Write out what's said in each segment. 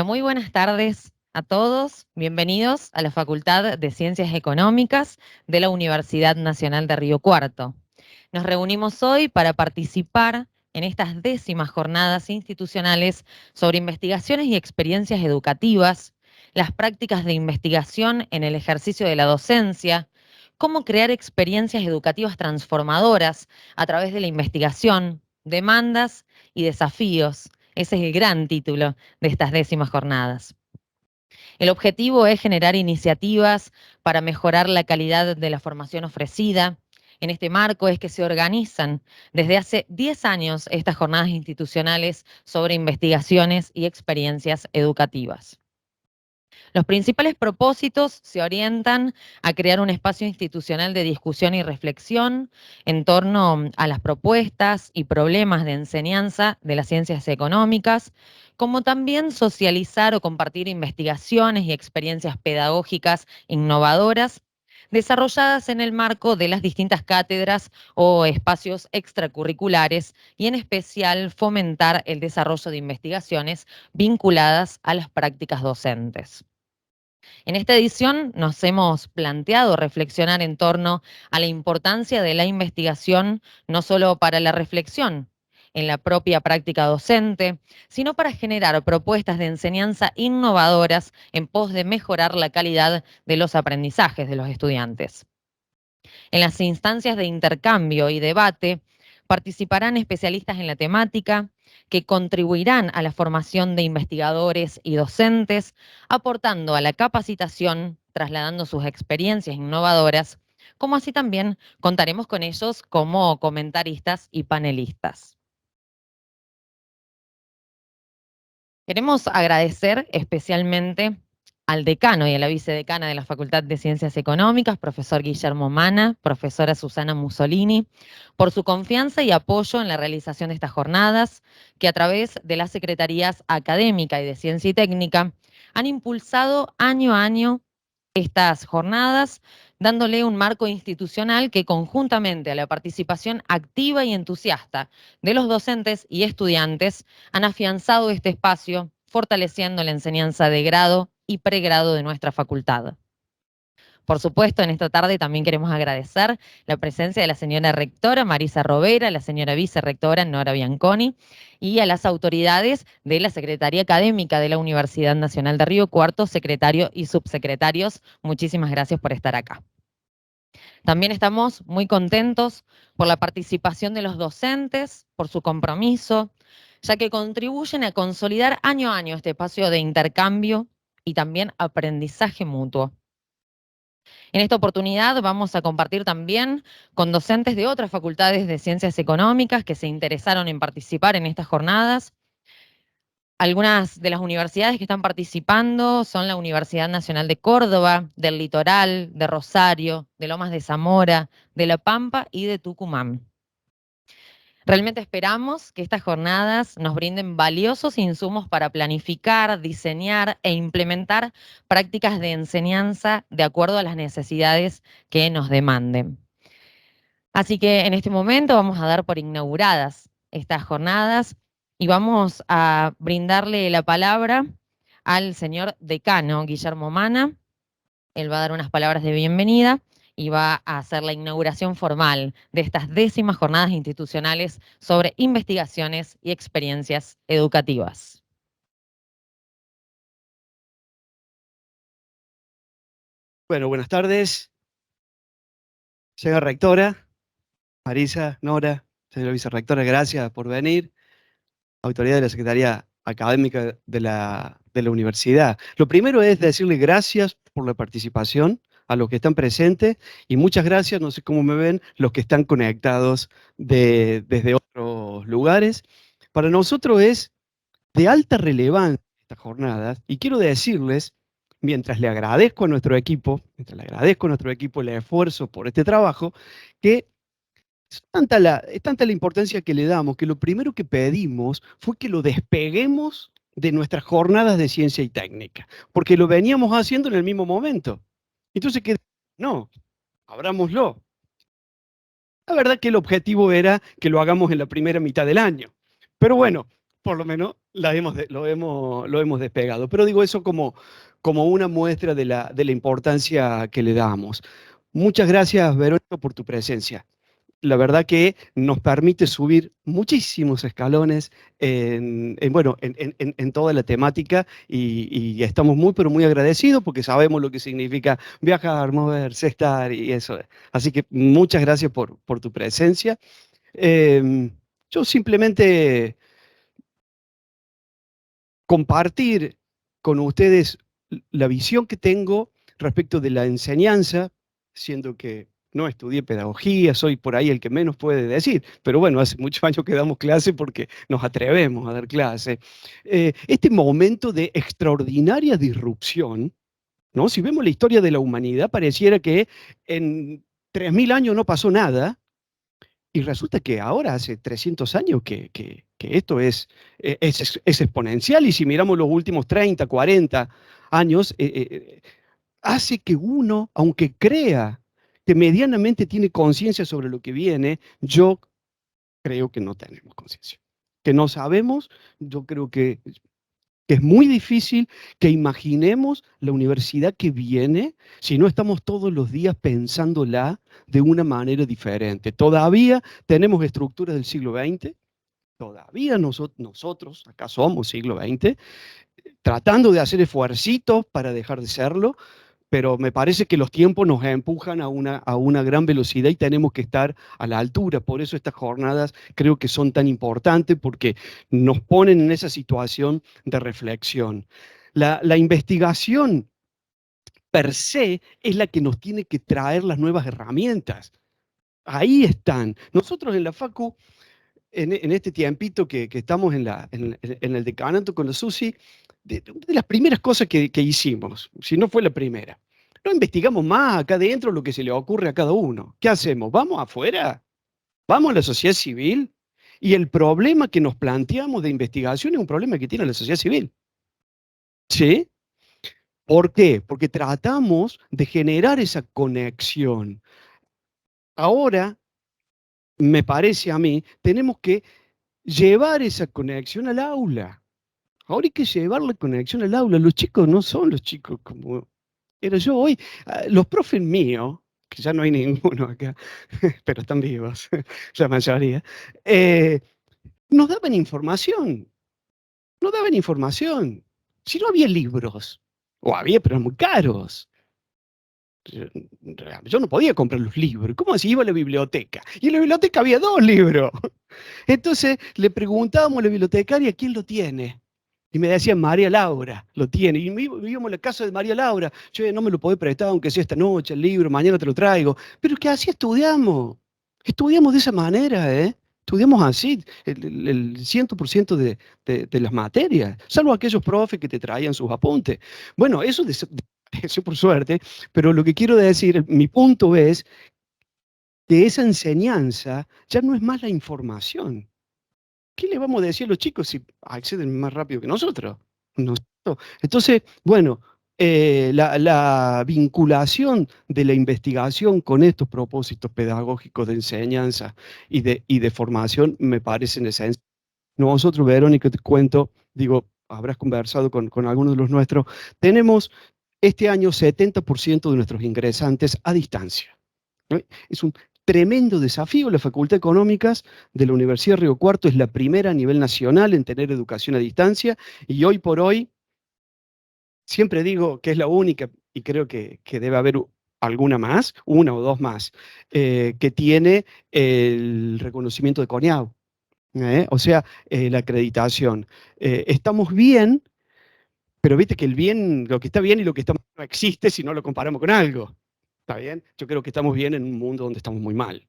Muy buenas tardes a todos. Bienvenidos a la Facultad de Ciencias Económicas de la Universidad Nacional de Río Cuarto. Nos reunimos hoy para participar en estas 10º jornadas institucionales sobre investigaciones y experiencias educativas, las prácticas de investigación en el ejercicio de la docencia, cómo crear experiencias educativas transformadoras a través de la investigación, demandas y desafíos. Ese es el gran título de estas 10º jornadas. El objetivo es generar iniciativas para mejorar la calidad de la formación ofrecida. En este marco es que se organizan desde hace 10 años estas jornadas institucionales sobre investigaciones y experiencias educativas. Los principales propósitos se orientan a crear un espacio institucional de discusión y reflexión en torno a las propuestas y problemas de enseñanza de las ciencias económicas, como también socializar o compartir investigaciones y experiencias pedagógicas innovadoras desarrolladas en el marco de las distintas cátedras o espacios extracurriculares y en especial fomentar el desarrollo de investigaciones vinculadas a las prácticas docentes. En esta edición nos hemos planteado reflexionar en torno a la importancia de la investigación, no solo para la reflexión en la propia práctica docente, sino para generar propuestas de enseñanza innovadoras en pos de mejorar la calidad de los aprendizajes de los estudiantes. En las instancias de intercambio y debate participarán especialistas en la temática que contribuirán a la formación de investigadores y docentes, aportando a la capacitación, trasladando sus experiencias innovadoras, como así también contaremos con ellos como comentaristas y panelistas. Queremos agradecer especialmente al decano y a la vicedecana de la Facultad de Ciencias Económicas, profesor Guillermo Mana, profesora Susana Mussolini, por su confianza y apoyo en la realización de estas jornadas, que a través de las Secretarías Académica y de Ciencia y Técnica han impulsado año a año estas jornadas, dándole un marco institucional que conjuntamente a la participación activa y entusiasta de los docentes y estudiantes han afianzado este espacio, fortaleciendo la enseñanza de grado y pregrado de nuestra facultad. Por supuesto, en esta tarde también queremos agradecer la presencia de la señora rectora Marisa Rovera, la señora vicerrectora Nora Bianconi y a las autoridades de la Secretaría Académica de la Universidad Nacional de Río Cuarto, secretario y subsecretarios. Muchísimas gracias por estar acá. También estamos muy contentos por la participación de los docentes, por su compromiso, ya que contribuyen a consolidar año a año este espacio de intercambio y también aprendizaje mutuo. En esta oportunidad vamos a compartir también con docentes de otras facultades de Ciencias Económicas que se interesaron en participar en estas jornadas. Algunas de las universidades que están participando son la Universidad Nacional de Córdoba, del Litoral, de Rosario, de Lomas de Zamora, de La Pampa y de Tucumán. Realmente esperamos que estas jornadas nos brinden valiosos insumos para planificar, diseñar e implementar prácticas de enseñanza de acuerdo a las necesidades que nos demanden. Así que en este momento vamos a dar por inauguradas estas jornadas y vamos a brindarle la palabra al señor decano Guillermo Mana. Él va a dar unas palabras de bienvenida y va a hacer la inauguración formal de estas 10º jornadas institucionales sobre investigaciones y experiencias educativas. Bueno, buenas tardes, señora rectora, Marisa, Nora, señora vicerrectora, gracias por venir, autoridad de la Secretaría Académica de la universidad. Lo primero es decirle gracias por la participación a los que están presentes y muchas gracias, no sé cómo me ven, los que están conectados desde otros lugares. Para nosotros es de alta relevancia estas jornadas y quiero decirles, mientras le agradezco a nuestro equipo, el esfuerzo por este trabajo, que es tanta la importancia que le damos que lo primero que pedimos fue que lo despeguemos de nuestras jornadas de ciencia y técnica, porque lo veníamos haciendo en el mismo momento. Entonces, no, abrámoslo. La verdad que el objetivo era que lo hagamos en la primera mitad del año. Pero bueno, por lo menos lo hemos despegado. Pero digo eso como una muestra de la importancia que le damos. Muchas gracias, Verónica, por tu presencia. La verdad que nos permite subir muchísimos escalones bueno, en toda la temática y estamos muy, pero muy agradecidos porque sabemos lo que significa viajar, moverse, estar y eso. Así que muchas gracias por tu presencia. Eh, yo simplemente compartir con ustedes la visión que tengo respecto de la enseñanza, siendo que no estudié pedagogía, soy por ahí el que menos puede decir, pero bueno, hace muchos años que damos clase porque nos atrevemos a dar clase. Este momento de extraordinaria disrupción, ¿no? Si vemos la historia de la humanidad, pareciera que en 3000 años no pasó nada, y resulta que ahora hace 300 años que esto es exponencial y si miramos los últimos 30, 40 años, hace que uno, aunque crea que medianamente tiene conciencia sobre lo que viene, yo creo que no tenemos conciencia. Que no sabemos, yo creo que es muy difícil que imaginemos la universidad que viene si no estamos todos los días pensándola de una manera diferente. Todavía tenemos estructuras del siglo XX, todavía nosotros, acá somos siglo XX, tratando de hacer esfuercitos para dejar de serlo, pero me parece que los tiempos nos empujan a una gran velocidad y tenemos que estar a la altura. Por eso estas jornadas creo que son tan importantes porque nos ponen en esa situación de reflexión. La investigación per se es la que nos tiene que traer las nuevas herramientas. Ahí están. Nosotros en la Facu en este tiempito que estamos en el decanato con los SUSI, de las primeras cosas que hicimos, si no fue la primera, no investigamos más acá adentro lo que se le ocurre a cada uno. ¿Qué hacemos? ¿Vamos afuera? ¿Vamos a la sociedad civil? Y el problema que nos planteamos de investigación es un problema que tiene la sociedad civil. ¿Sí? ¿Por qué? Porque tratamos de generar esa conexión. Ahora, me parece a mí, tenemos que llevar esa conexión al aula. Ahora hay que llevar la conexión al aula. Los chicos no son los chicos como era yo hoy. Los profes míos, que ya no hay ninguno acá, pero están vivos, la mayoría, eh, nos daban información. No daban información. Si no había libros, o había, pero eran muy caros. Yo no podía comprar los libros. ¿Cómo si iba a la biblioteca? Y en la biblioteca había dos libros. Entonces le preguntábamos a la bibliotecaria quién lo tiene. Y me decían, María Laura, lo tiene. Y íbamos a la casa de María Laura. Yo no me lo podés prestar, aunque sea esta noche, el libro, mañana te lo traigo. Pero que así estudiamos. Estudiamos de esa manera, ¿eh? Estudiamos así, el 100% de las materias, salvo aquellos profes que te traían sus apuntes. Bueno, eso desapareció por suerte, pero lo que quiero decir, mi punto es que esa enseñanza ya no es más la información. ¿Qué le vamos a decir a los chicos si acceden más rápido que nosotros? ¿No es cierto? Entonces, bueno, la vinculación de la investigación con estos propósitos pedagógicos de enseñanza y de formación me parecen esenciales. Nosotros, Verónica, te cuento, digo, habrás conversado con algunos de los nuestros, tenemos este año 70% de nuestros ingresantes a distancia. ¿No? Es un tremendo desafío. La Facultad de Económicas de la Universidad de Río Cuarto es la primera a nivel nacional en tener educación a distancia y hoy por hoy, siempre digo que es la única, y creo que debe haber alguna más, una o dos más, que tiene el reconocimiento de CONIAU, o sea, la acreditación. Estamos bien, pero viste que el bien, lo que está bien y lo que está mal no existe si no lo comparamos con algo. ¿Está bien? Yo creo que estamos bien en un mundo donde estamos muy mal,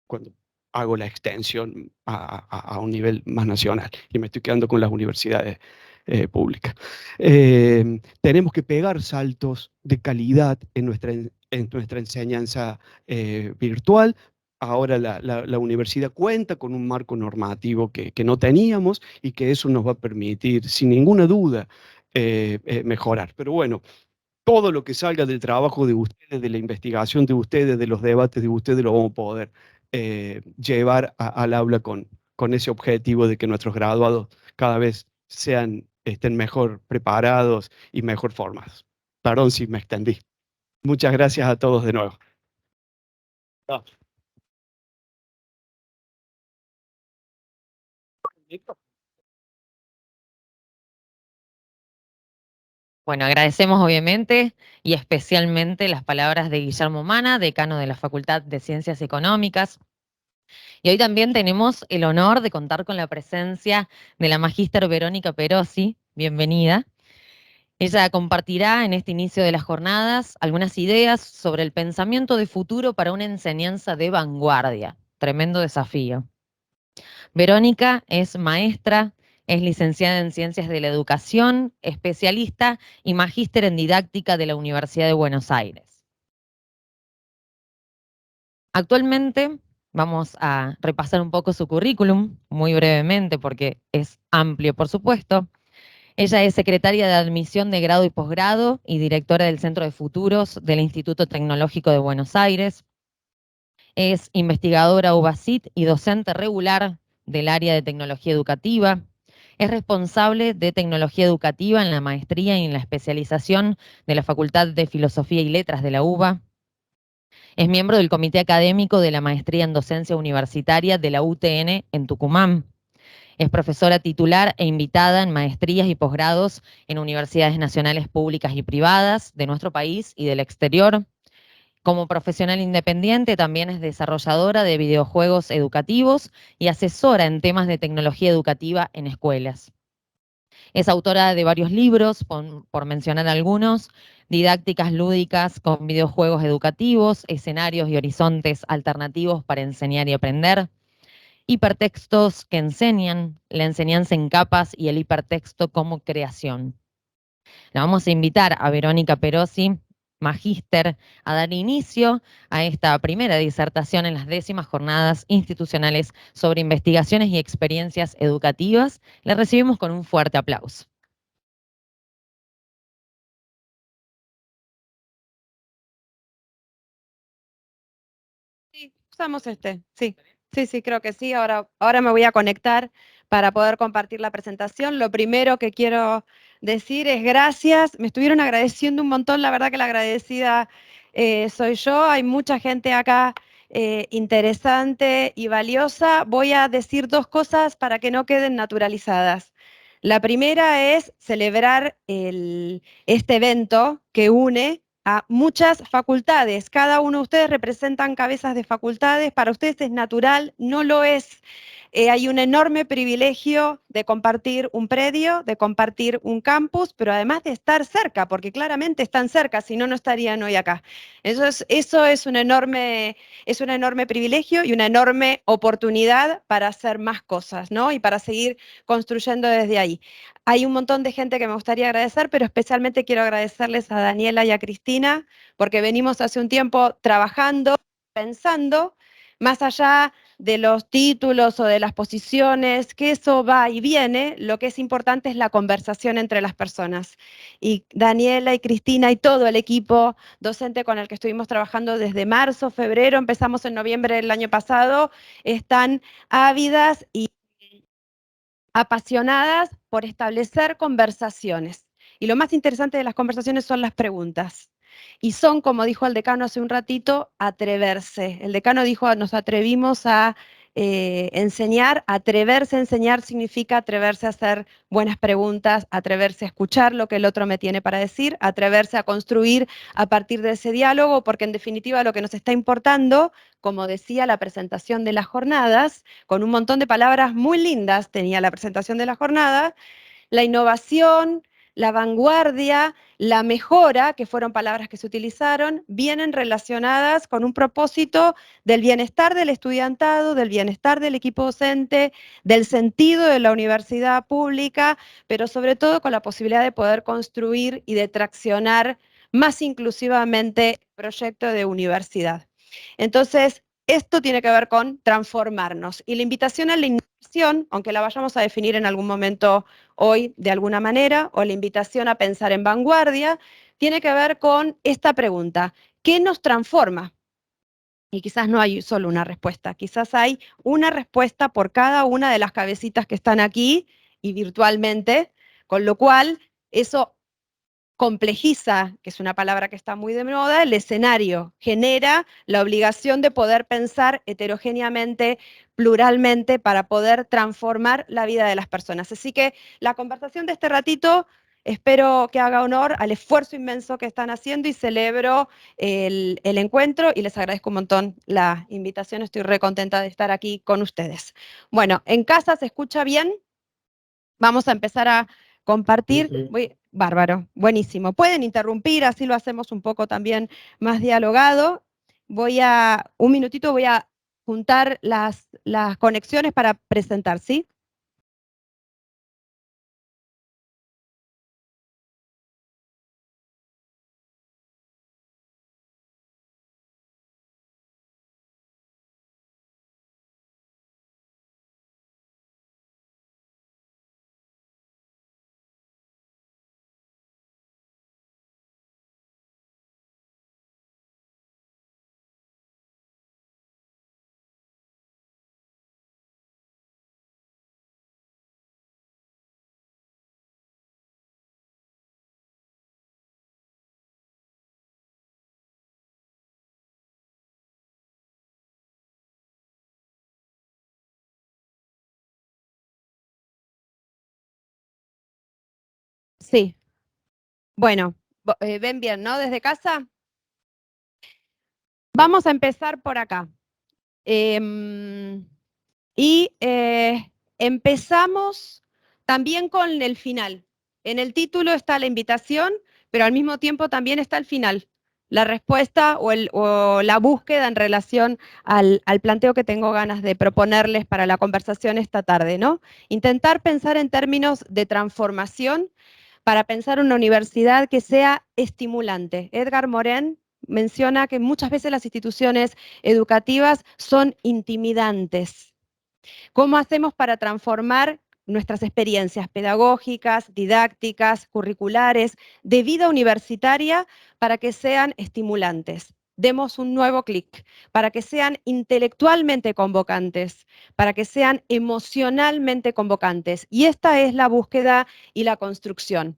cuando hago la extensión a un nivel más nacional y me estoy quedando con las universidades públicas. Tenemos que pegar saltos de calidad en nuestra enseñanza virtual. Ahora la universidad cuenta con un marco normativo que no teníamos y que eso nos va a permitir, sin ninguna duda, mejorar. Pero bueno, todo lo que salga del trabajo de ustedes, de la investigación de ustedes, de los debates de ustedes, lo vamos a poder llevar al aula con ese objetivo de que nuestros graduados cada vez estén mejor preparados y mejor formados. Perdón si me extendí. Muchas gracias a todos de nuevo. Ah. Bueno, agradecemos obviamente y especialmente las palabras de Guillermo Mana, decano de la Facultad de Ciencias Económicas. Y hoy también tenemos el honor de contar con la presencia de la magíster Verónica Perosi. Bienvenida. Ella compartirá en este inicio de las jornadas algunas ideas sobre el pensamiento de futuro para una enseñanza de vanguardia. Tremendo desafío. Verónica es maestra, es licenciada en Ciencias de la Educación, especialista y magíster en didáctica de la Universidad de Buenos Aires. Actualmente vamos a repasar un poco su currículum, muy brevemente porque es amplio, por supuesto. Ella es secretaria de admisión de grado y posgrado y directora del Centro de Futuros del Instituto Tecnológico de Buenos Aires. Es investigadora UBACIT y docente regular del área de tecnología educativa. Es responsable de tecnología educativa en la maestría y en la especialización de la Facultad de Filosofía y Letras de la UBA. Es miembro del comité académico de la maestría en docencia universitaria de la UTN en Tucumán. Es profesora titular e invitada en maestrías y posgrados en universidades nacionales públicas y privadas de nuestro país y del exterior. Como profesional independiente también es desarrolladora de videojuegos educativos y asesora en temas de tecnología educativa en escuelas. Es autora de varios libros, por mencionar algunos: Didácticas lúdicas con videojuegos educativos, Escenarios y horizontes alternativos para enseñar y aprender, Hipertextos que enseñan, La enseñanza en capas y el hipertexto como creación. La vamos a invitar a Verónica Perosi, magíster, a dar inicio a esta primera disertación en las 10ª jornadas institucionales sobre investigaciones y experiencias educativas. La recibimos con un fuerte aplauso. Sí, usamos este, sí. Sí, creo que sí. Ahora me voy a conectar para poder compartir la presentación. Lo primero que quiero decir es gracias. Me estuvieron agradeciendo un montón, la verdad que la agradecida soy yo. Hay mucha gente acá interesante y valiosa. Voy a decir dos cosas para que no queden naturalizadas. La primera es celebrar este evento que une a muchas facultades. Cada uno de ustedes representan cabezas de facultades. Para ustedes es natural, no lo es. Hay un enorme privilegio de compartir un predio, de compartir un campus, pero además de estar cerca, porque claramente están cerca, si no, no estarían hoy acá. Eso es un enorme privilegio y una enorme oportunidad para hacer más cosas, ¿no? Y para seguir construyendo desde ahí. Hay un montón de gente que me gustaría agradecer, pero especialmente quiero agradecerles a Daniela y a Cristina, porque venimos hace un tiempo trabajando, pensando, más allá de los títulos o de las posiciones, que eso va y viene, lo que es importante es la conversación entre las personas. Y Daniela y Cristina y todo el equipo docente con el que estuvimos trabajando desde marzo, febrero, empezamos en noviembre del año pasado, están ávidas y apasionadas por establecer conversaciones. Y lo más interesante de las conversaciones son las preguntas. Y son, como dijo el decano hace un ratito, atreverse. El decano dijo, nos atrevimos a enseñar. Atreverse a enseñar significa atreverse a hacer buenas preguntas, atreverse a escuchar lo que el otro me tiene para decir, atreverse a construir a partir de ese diálogo, porque en definitiva lo que nos está importando, como decía la presentación de las jornadas, con un montón de palabras muy lindas tenía la presentación de la jornada, la innovación, la vanguardia, la mejora, que fueron palabras que se utilizaron, vienen relacionadas con un propósito del bienestar del estudiantado, del bienestar del equipo docente, del sentido de la universidad pública, pero sobre todo con la posibilidad de poder construir y de traccionar más inclusivamente el proyecto de universidad. Entonces, esto tiene que ver con transformarnos. Y la invitación a la innovación, aunque la vayamos a definir en algún momento hoy de alguna manera, o la invitación a pensar en vanguardia, tiene que ver con esta pregunta: ¿qué nos transforma? Y quizás no hay solo una respuesta, quizás hay una respuesta por cada una de las cabecitas que están aquí y virtualmente, con lo cual eso complejiza, que es una palabra que está muy de moda, el escenario, genera la obligación de poder pensar heterogéneamente, pluralmente, para poder transformar la vida de las personas. Así que la conversación de este ratito espero que haga honor al esfuerzo inmenso que están haciendo y celebro el encuentro y les agradezco un montón la invitación. Estoy re contenta de estar aquí con ustedes. Bueno, ¿en casa se escucha bien? Vamos a empezar a compartir. Bárbaro, buenísimo. Pueden interrumpir, así lo hacemos un poco también más dialogado. Un minutito, voy a juntar las conexiones para presentar, ¿sí? Sí. Bueno, ven bien, ¿no? Desde casa. Vamos a empezar por acá. Empezamos también con el final. En el título está la invitación, pero al mismo tiempo también está el final, la respuesta o la búsqueda en relación al planteo que tengo ganas de proponerles para la conversación esta tarde, ¿no? Intentar pensar en términos de transformación para pensar una universidad que sea estimulante. Edgar Morin menciona que muchas veces las instituciones educativas son intimidantes. ¿Cómo hacemos para transformar nuestras experiencias pedagógicas, didácticas, curriculares, de vida universitaria para que sean estimulantes? Demos un nuevo clic, para que sean intelectualmente convocantes, para que sean emocionalmente convocantes. Y esta es la búsqueda y la construcción.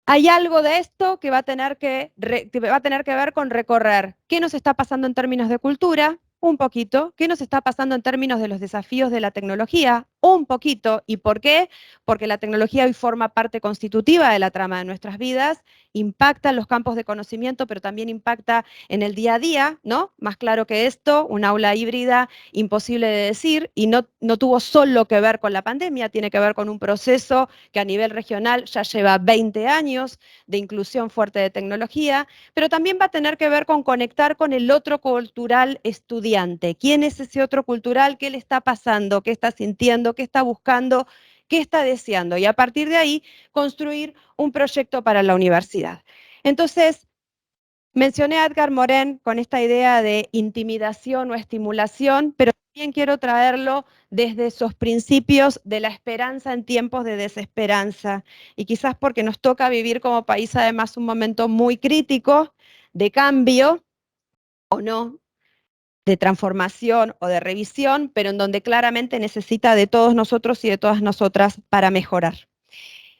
Hay algo de esto que va a tener que ver con recorrer qué nos está pasando en términos de cultura, un poquito, qué nos está pasando en términos de los desafíos de la tecnología, un poquito, ¿y por qué? Porque la tecnología hoy forma parte constitutiva de la trama de nuestras vidas, impacta en los campos de conocimiento, pero también impacta en el día a día, ¿no? Más claro que esto, un aula híbrida, imposible de decir, y no tuvo solo que ver con la pandemia, tiene que ver con un proceso que a nivel regional ya lleva 20 años de inclusión fuerte de tecnología, pero también va a tener que ver con conectar con el otro cultural estudiante. ¿Quién es ese otro cultural? ¿Qué le está pasando? ¿Qué está sintiendo? ¿Qué está buscando? ¿Qué está deseando? Y a partir de ahí construir un proyecto para la universidad. Entonces, mencioné a Edgar Morin con esta idea de intimidación o estimulación, pero también quiero traerlo desde esos principios de la esperanza en tiempos de desesperanza. Y quizás porque nos toca vivir como país además un momento muy crítico de cambio, o no, de transformación o de revisión, pero en donde claramente necesita de todos nosotros y de todas nosotras para mejorar.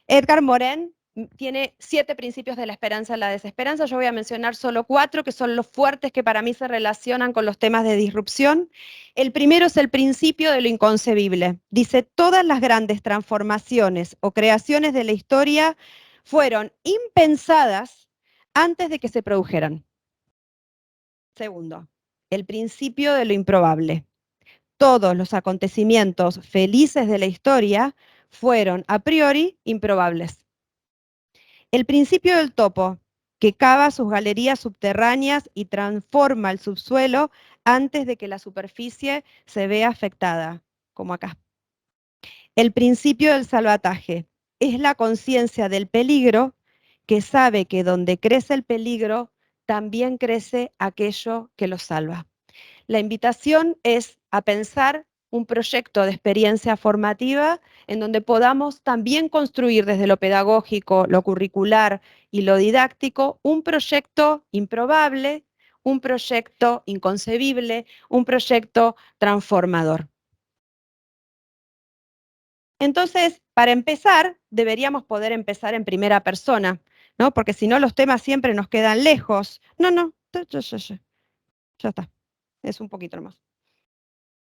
Edgar Morin tiene 7 principios de la esperanza y la desesperanza. Yo voy a mencionar solo 4, que son los fuertes que para mí se relacionan con los temas de disrupción. El primero es el principio de lo inconcebible. Dice, todas las grandes transformaciones o creaciones de la historia fueron impensadas antes de que se produjeran. Segundo, el principio de lo improbable. Todos los acontecimientos felices de la historia fueron a priori improbables. El principio del topo, que cava sus galerías subterráneas y transforma el subsuelo antes de que la superficie se vea afectada, como acá. El principio del salvataje es la conciencia del peligro que sabe que donde crece el peligro, también crece aquello que lo salva. La invitación es a pensar un proyecto de experiencia formativa en donde podamos también construir desde lo pedagógico, lo curricular y lo didáctico un proyecto improbable, un proyecto inconcebible, un proyecto transformador. Entonces, para empezar, deberíamos poder empezar en primera persona, ¿no? Porque si no, los temas siempre nos quedan lejos. No, ya está, es un poquito más.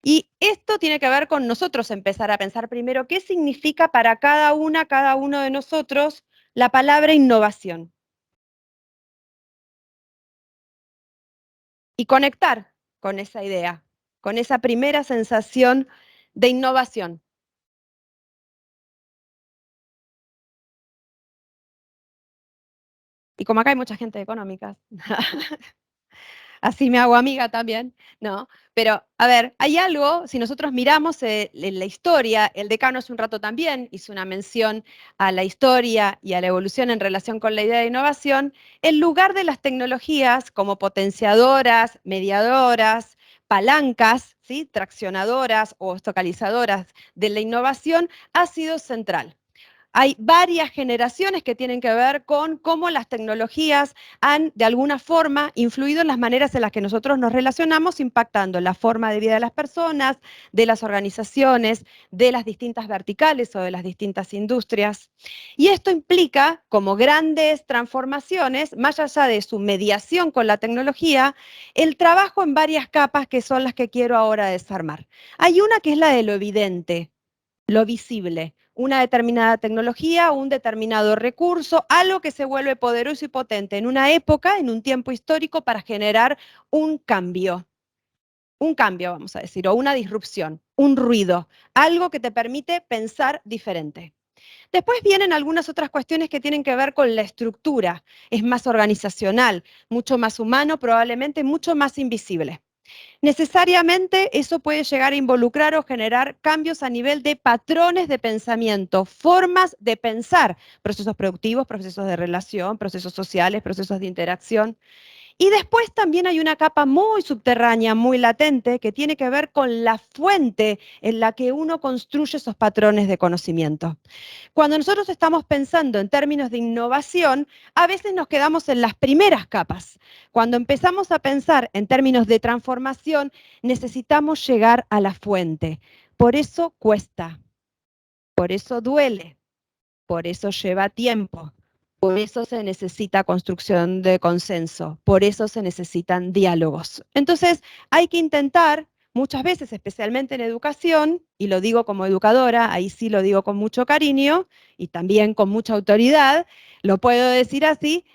Y esto tiene que ver con nosotros empezar a pensar primero qué significa para cada uno de nosotros la palabra innovación. Y conectar con esa idea, con esa primera sensación de innovación. Y como acá hay mucha gente de económicas, así me hago amiga también, ¿no? Pero, a ver, hay algo, si nosotros miramos en la historia, el decano hace un rato también hizo una mención a la historia y a la evolución en relación con la idea de innovación, el lugar de las tecnologías como potenciadoras, mediadoras, palancas, ¿sí? Traccionadoras o estocalizadoras de la innovación ha sido central. Hay varias generaciones que tienen que ver con cómo las tecnologías han, de alguna forma, influido en las maneras en las que nosotros nos relacionamos, impactando la forma de vida de las personas, de las organizaciones, de las distintas verticales o de las distintas industrias. Y esto implica, como grandes transformaciones, más allá de su mediación con la tecnología, el trabajo en varias capas que son las que quiero ahora desarmar. Hay una que es la de lo evidente, lo visible, una determinada tecnología, un determinado recurso, algo que se vuelve poderoso y potente en una época, en un tiempo histórico, para generar un cambio, vamos a decir, o una disrupción, un ruido, algo que te permite pensar diferente. Después vienen algunas otras cuestiones que tienen que ver con la estructura, es más organizacional, mucho más humano, probablemente mucho más invisible. Necesariamente eso puede llegar a involucrar o generar cambios a nivel de patrones de pensamiento, formas de pensar, procesos productivos, procesos de relación, procesos sociales, procesos de interacción. Y después también hay una capa muy subterránea, muy latente, que tiene que ver con la fuente en la que uno construye esos patrones de conocimiento. Cuando nosotros estamos pensando en términos de innovación, a veces nos quedamos en las primeras capas. Cuando empezamos a pensar en términos de transformación, necesitamos llegar a la fuente. Por eso cuesta, por eso duele, por eso lleva tiempo, por eso se necesita construcción de consenso, por eso se necesitan diálogos. Entonces, hay que intentar, muchas veces, especialmente en educación, y lo digo como educadora, ahí sí lo digo con mucho cariño y también con mucha autoridad, lo puedo decir así,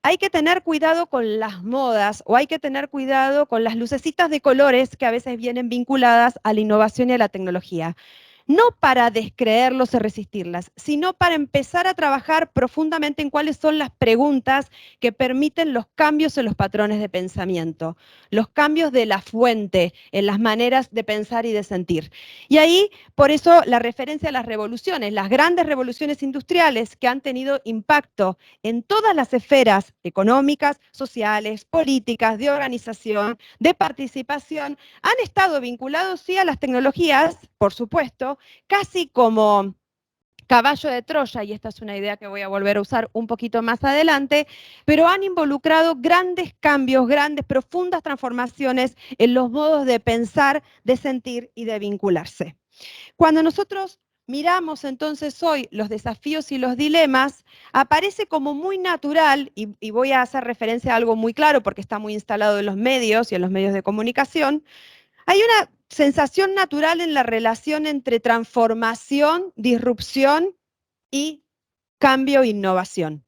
hay que tener cuidado con las modas o hay que tener cuidado con las lucecitas de colores que a veces vienen vinculadas a la innovación y a la tecnología. No para descreerlos o resistirlas, sino para empezar a trabajar profundamente en cuáles son las preguntas que permiten los cambios en los patrones de pensamiento, los cambios de la fuente en las maneras de pensar y de sentir. Y ahí, por eso, la referencia a las revoluciones, las grandes revoluciones industriales que han tenido impacto en todas las esferas económicas, sociales, políticas, de organización, de participación, han estado vinculados, sí, a las tecnologías, por supuesto, casi como caballo de Troya, y esta es una idea que voy a volver a usar un poquito más adelante, pero han involucrado grandes cambios, grandes, profundas transformaciones en los modos de pensar, de sentir y de vincularse. Cuando nosotros miramos entonces hoy los desafíos y los dilemas, aparece como muy natural, y voy a hacer referencia a algo muy claro porque está muy instalado en los medios y en los medios de comunicación, hay una sensación natural en la relación entre transformación, disrupción y cambio e innovación.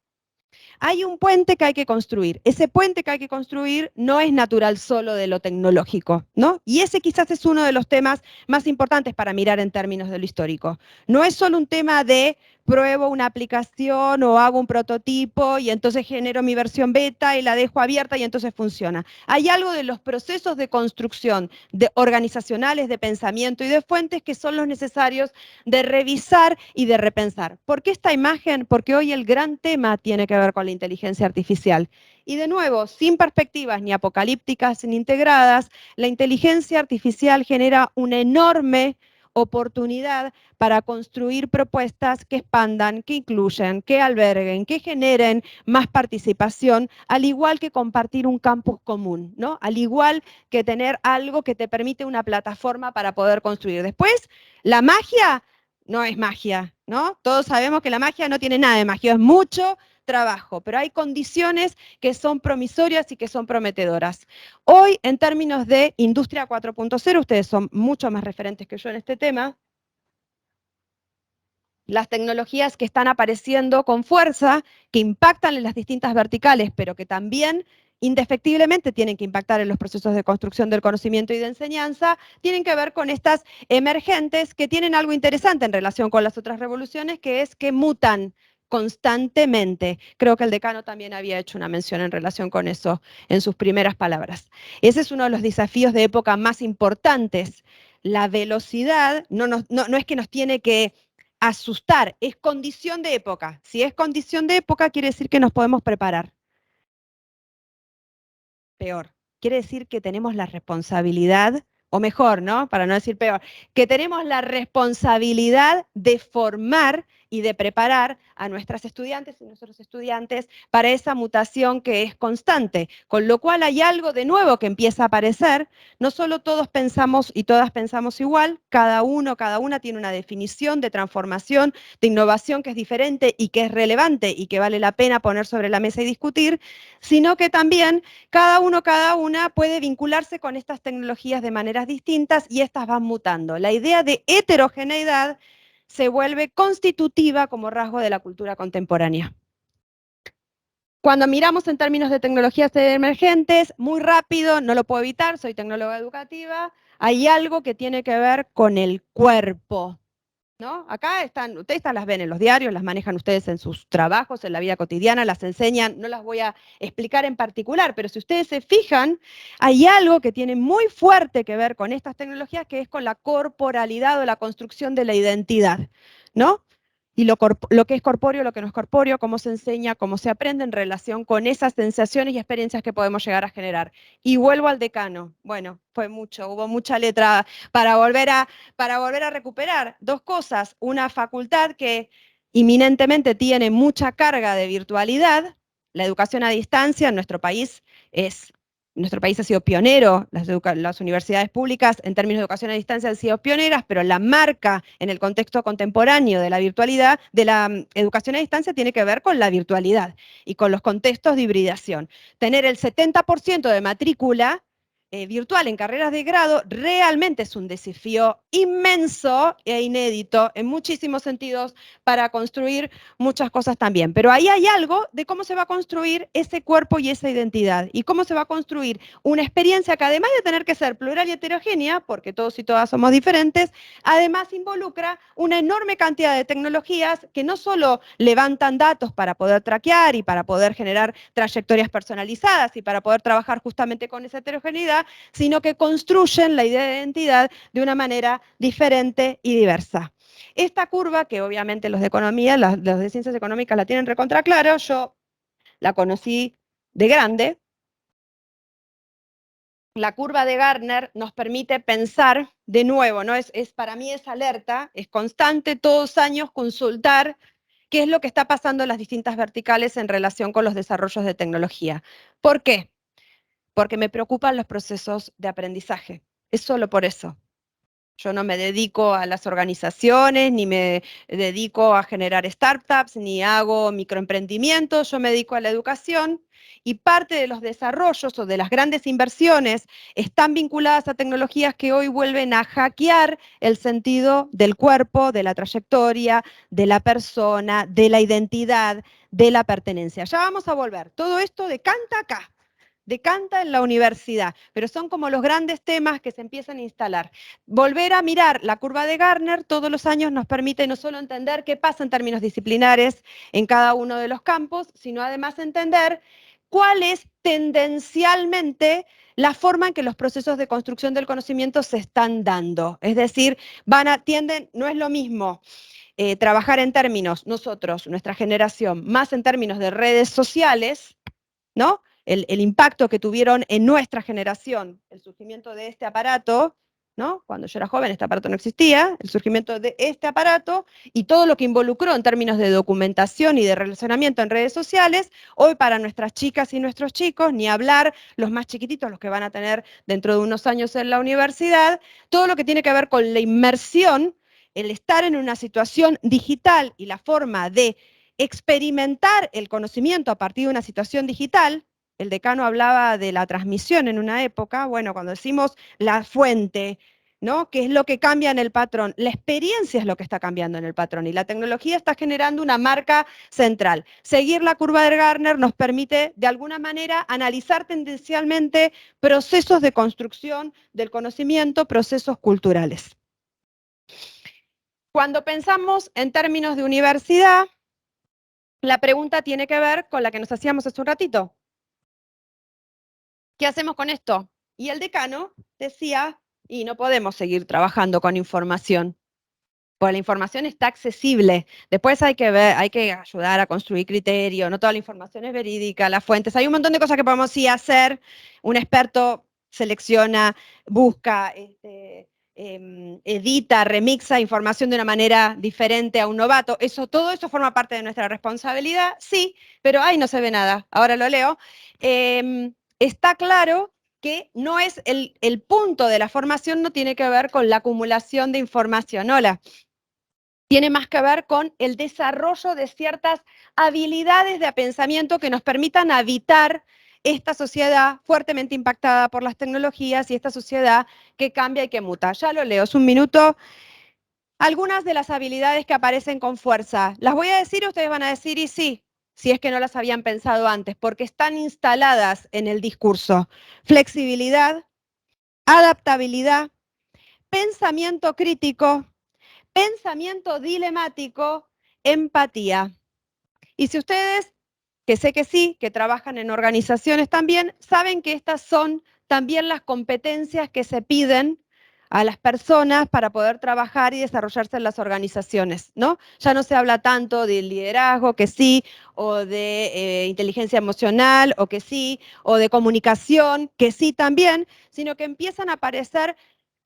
Hay un puente que hay que construir. Ese puente que hay que construir no es natural solo de lo tecnológico, ¿no? Y ese quizás es uno de los temas más importantes para mirar en términos de lo histórico. No es solo un tema de pruebo una aplicación o hago un prototipo y entonces genero mi versión beta y la dejo abierta y entonces funciona. Hay algo de los procesos de construcción organizacionales, de pensamiento y de fuentes que son los necesarios de revisar y de repensar. ¿Por qué esta imagen? Porque hoy el gran tema tiene que ver con la inteligencia artificial. Y de nuevo, sin perspectivas ni apocalípticas ni integradas, la inteligencia artificial genera una enorme oportunidad para construir propuestas que expandan, que incluyan, que alberguen, que generen más participación, al igual que compartir un campus común, ¿no? Al igual que tener algo que te permite una plataforma para poder construir. Después, la magia no es magia, ¿no? Todos sabemos que la magia no tiene nada de magia, es mucho trabajo, pero hay condiciones que son promisorias y que son prometedoras. Hoy, en términos de industria 4.0, ustedes son mucho más referentes que yo en este tema, las tecnologías que están apareciendo con fuerza, que impactan en las distintas verticales, pero que también indefectiblemente tienen que impactar en los procesos de construcción del conocimiento y de enseñanza, tienen que ver con estas emergentes que tienen algo interesante en relación con las otras revoluciones, que es que mutan constantemente. Creo que el decano también había hecho una mención en relación con eso en sus primeras palabras. Ese es uno de los desafíos de época más importantes. La velocidad no es que nos tiene que asustar, es condición de época. Si es condición de época, quiere decir que nos podemos preparar. Peor, quiere decir que tenemos la responsabilidad, o mejor, ¿no? Para no decir peor, que tenemos la responsabilidad de formar y de preparar a nuestras estudiantes y nuestros estudiantes para esa mutación que es constante, con lo cual hay algo de nuevo que empieza a aparecer. No solo todos pensamos y todas pensamos igual, cada uno, cada una tiene una definición de transformación, de innovación que es diferente y que es relevante y que vale la pena poner sobre la mesa y discutir, sino que también cada uno, cada una puede vincularse con estas tecnologías de maneras distintas y estas van mutando. La idea de heterogeneidad se vuelve constitutiva como rasgo de la cultura contemporánea. Cuando miramos en términos de tecnologías emergentes, muy rápido, no lo puedo evitar, soy tecnóloga educativa, hay algo que tiene que ver con el cuerpo, ¿no? Acá están, ustedes las ven en los diarios, las manejan ustedes en sus trabajos, en la vida cotidiana, las enseñan, no las voy a explicar en particular, pero si ustedes se fijan, hay algo que tiene muy fuerte que ver con estas tecnologías, que es con la corporalidad o la construcción de la identidad, ¿no? Y lo que es corpóreo, lo que no es corpóreo, cómo se enseña, cómo se aprende en relación con esas sensaciones y experiencias que podemos llegar a generar. Y vuelvo al decano. Bueno, fue mucho, hubo mucha letra para volver a recuperar. Dos cosas, una facultad que inminentemente tiene mucha carga de virtualidad. La educación a distancia en nuestro país ha sido pionero, las universidades públicas en términos de educación a distancia han sido pioneras, pero la marca en el contexto contemporáneo de la virtualidad, de la educación a distancia, tiene que ver con la virtualidad y con los contextos de hibridación. Tener el 70% de matrícula virtual en carreras de grado realmente es un desafío inmenso e inédito en muchísimos sentidos para construir muchas cosas también. Pero ahí hay algo de cómo se va a construir ese cuerpo y esa identidad y cómo se va a construir una experiencia que, además de tener que ser plural y heterogénea, porque todos y todas somos diferentes, además involucra una enorme cantidad de tecnologías que no solo levantan datos para poder traquear y para poder generar trayectorias personalizadas y para poder trabajar justamente con esa heterogeneidad, sino que construyen la idea de identidad de una manera diferente y diversa. Esta curva, que obviamente los de economía, los de ciencias económicas la tienen recontra claro, yo la conocí de grande. La curva de Gartner nos permite pensar de nuevo, ¿no? Para mí es alerta, es constante, todos los años consultar qué es lo que está pasando en las distintas verticales en relación con los desarrollos de tecnología. ¿Por qué? Porque me preocupan los procesos de aprendizaje. Es solo por eso. Yo no me dedico a las organizaciones, ni me dedico a generar startups, ni hago microemprendimientos, yo me dedico a la educación y parte de los desarrollos o de las grandes inversiones están vinculadas a tecnologías que hoy vuelven a hackear el sentido del cuerpo, de la trayectoria, de la persona, de la identidad, de la pertenencia. Ya vamos a volver. Todo esto decanta acá. Decanta en la universidad, pero son como los grandes temas que se empiezan a instalar. Volver a mirar la curva de Gartner todos los años nos permite no solo entender qué pasa en términos disciplinares en cada uno de los campos, sino además entender cuál es tendencialmente la forma en que los procesos de construcción del conocimiento se están dando. Es decir, no es lo mismo trabajar en términos, nosotros, nuestra generación, más en términos de redes sociales, ¿no? El impacto que tuvieron en nuestra generación, el surgimiento de este aparato, ¿no? Cuando yo era joven este aparato no existía, el surgimiento de este aparato y todo lo que involucró en términos de documentación y de relacionamiento en redes sociales, hoy para nuestras chicas y nuestros chicos, ni hablar los más chiquititos, los que van a tener dentro de unos años en la universidad, todo lo que tiene que ver con la inmersión el estar en una situación digital y la forma de experimentar el conocimiento a partir de una situación digital. El decano hablaba de la transmisión en una época. Bueno, cuando decimos la fuente, ¿no? ¿Qué es lo que cambia en el patrón? La experiencia es lo que está cambiando en el patrón y la tecnología está generando una marca central. Seguir la curva de Gartner nos permite, de alguna manera, analizar tendencialmente procesos de construcción del conocimiento, procesos culturales. Cuando pensamos en términos de universidad, la pregunta tiene que ver con la que nos hacíamos hace un ratito. ¿Qué hacemos con esto? Y el decano decía, y no podemos seguir trabajando con información, porque la información está accesible. Después hay que ver, hay que ayudar a construir criterio, no toda la información es verídica, las fuentes, hay un montón de cosas que podemos sí hacer. Un experto selecciona, busca, edita, remixa información de una manera diferente a un novato. Todo eso forma parte de nuestra responsabilidad, sí, pero ahí no se ve nada. Ahora lo leo. Está claro que no es el punto de la formación, no tiene que ver con la acumulación de información. Hola. Tiene más que ver con el desarrollo de ciertas habilidades de pensamiento que nos permitan habitar esta sociedad fuertemente impactada por las tecnologías y esta sociedad que cambia y que muta. Ya lo leo, es un minuto. Algunas de las habilidades que aparecen con fuerza, las voy a decir y ustedes van a decir y sí, si es que no las habían pensado antes, porque están instaladas en el discurso. Flexibilidad, adaptabilidad, pensamiento crítico, pensamiento dilemático, empatía. Y si ustedes, que sé que sí, que trabajan en organizaciones también, saben que estas son también las competencias que se piden a las personas para poder trabajar y desarrollarse en las organizaciones, ¿no? Ya no se habla tanto de liderazgo, que sí, o de inteligencia emocional, o que sí, o de comunicación, que sí también, sino que empiezan a aparecer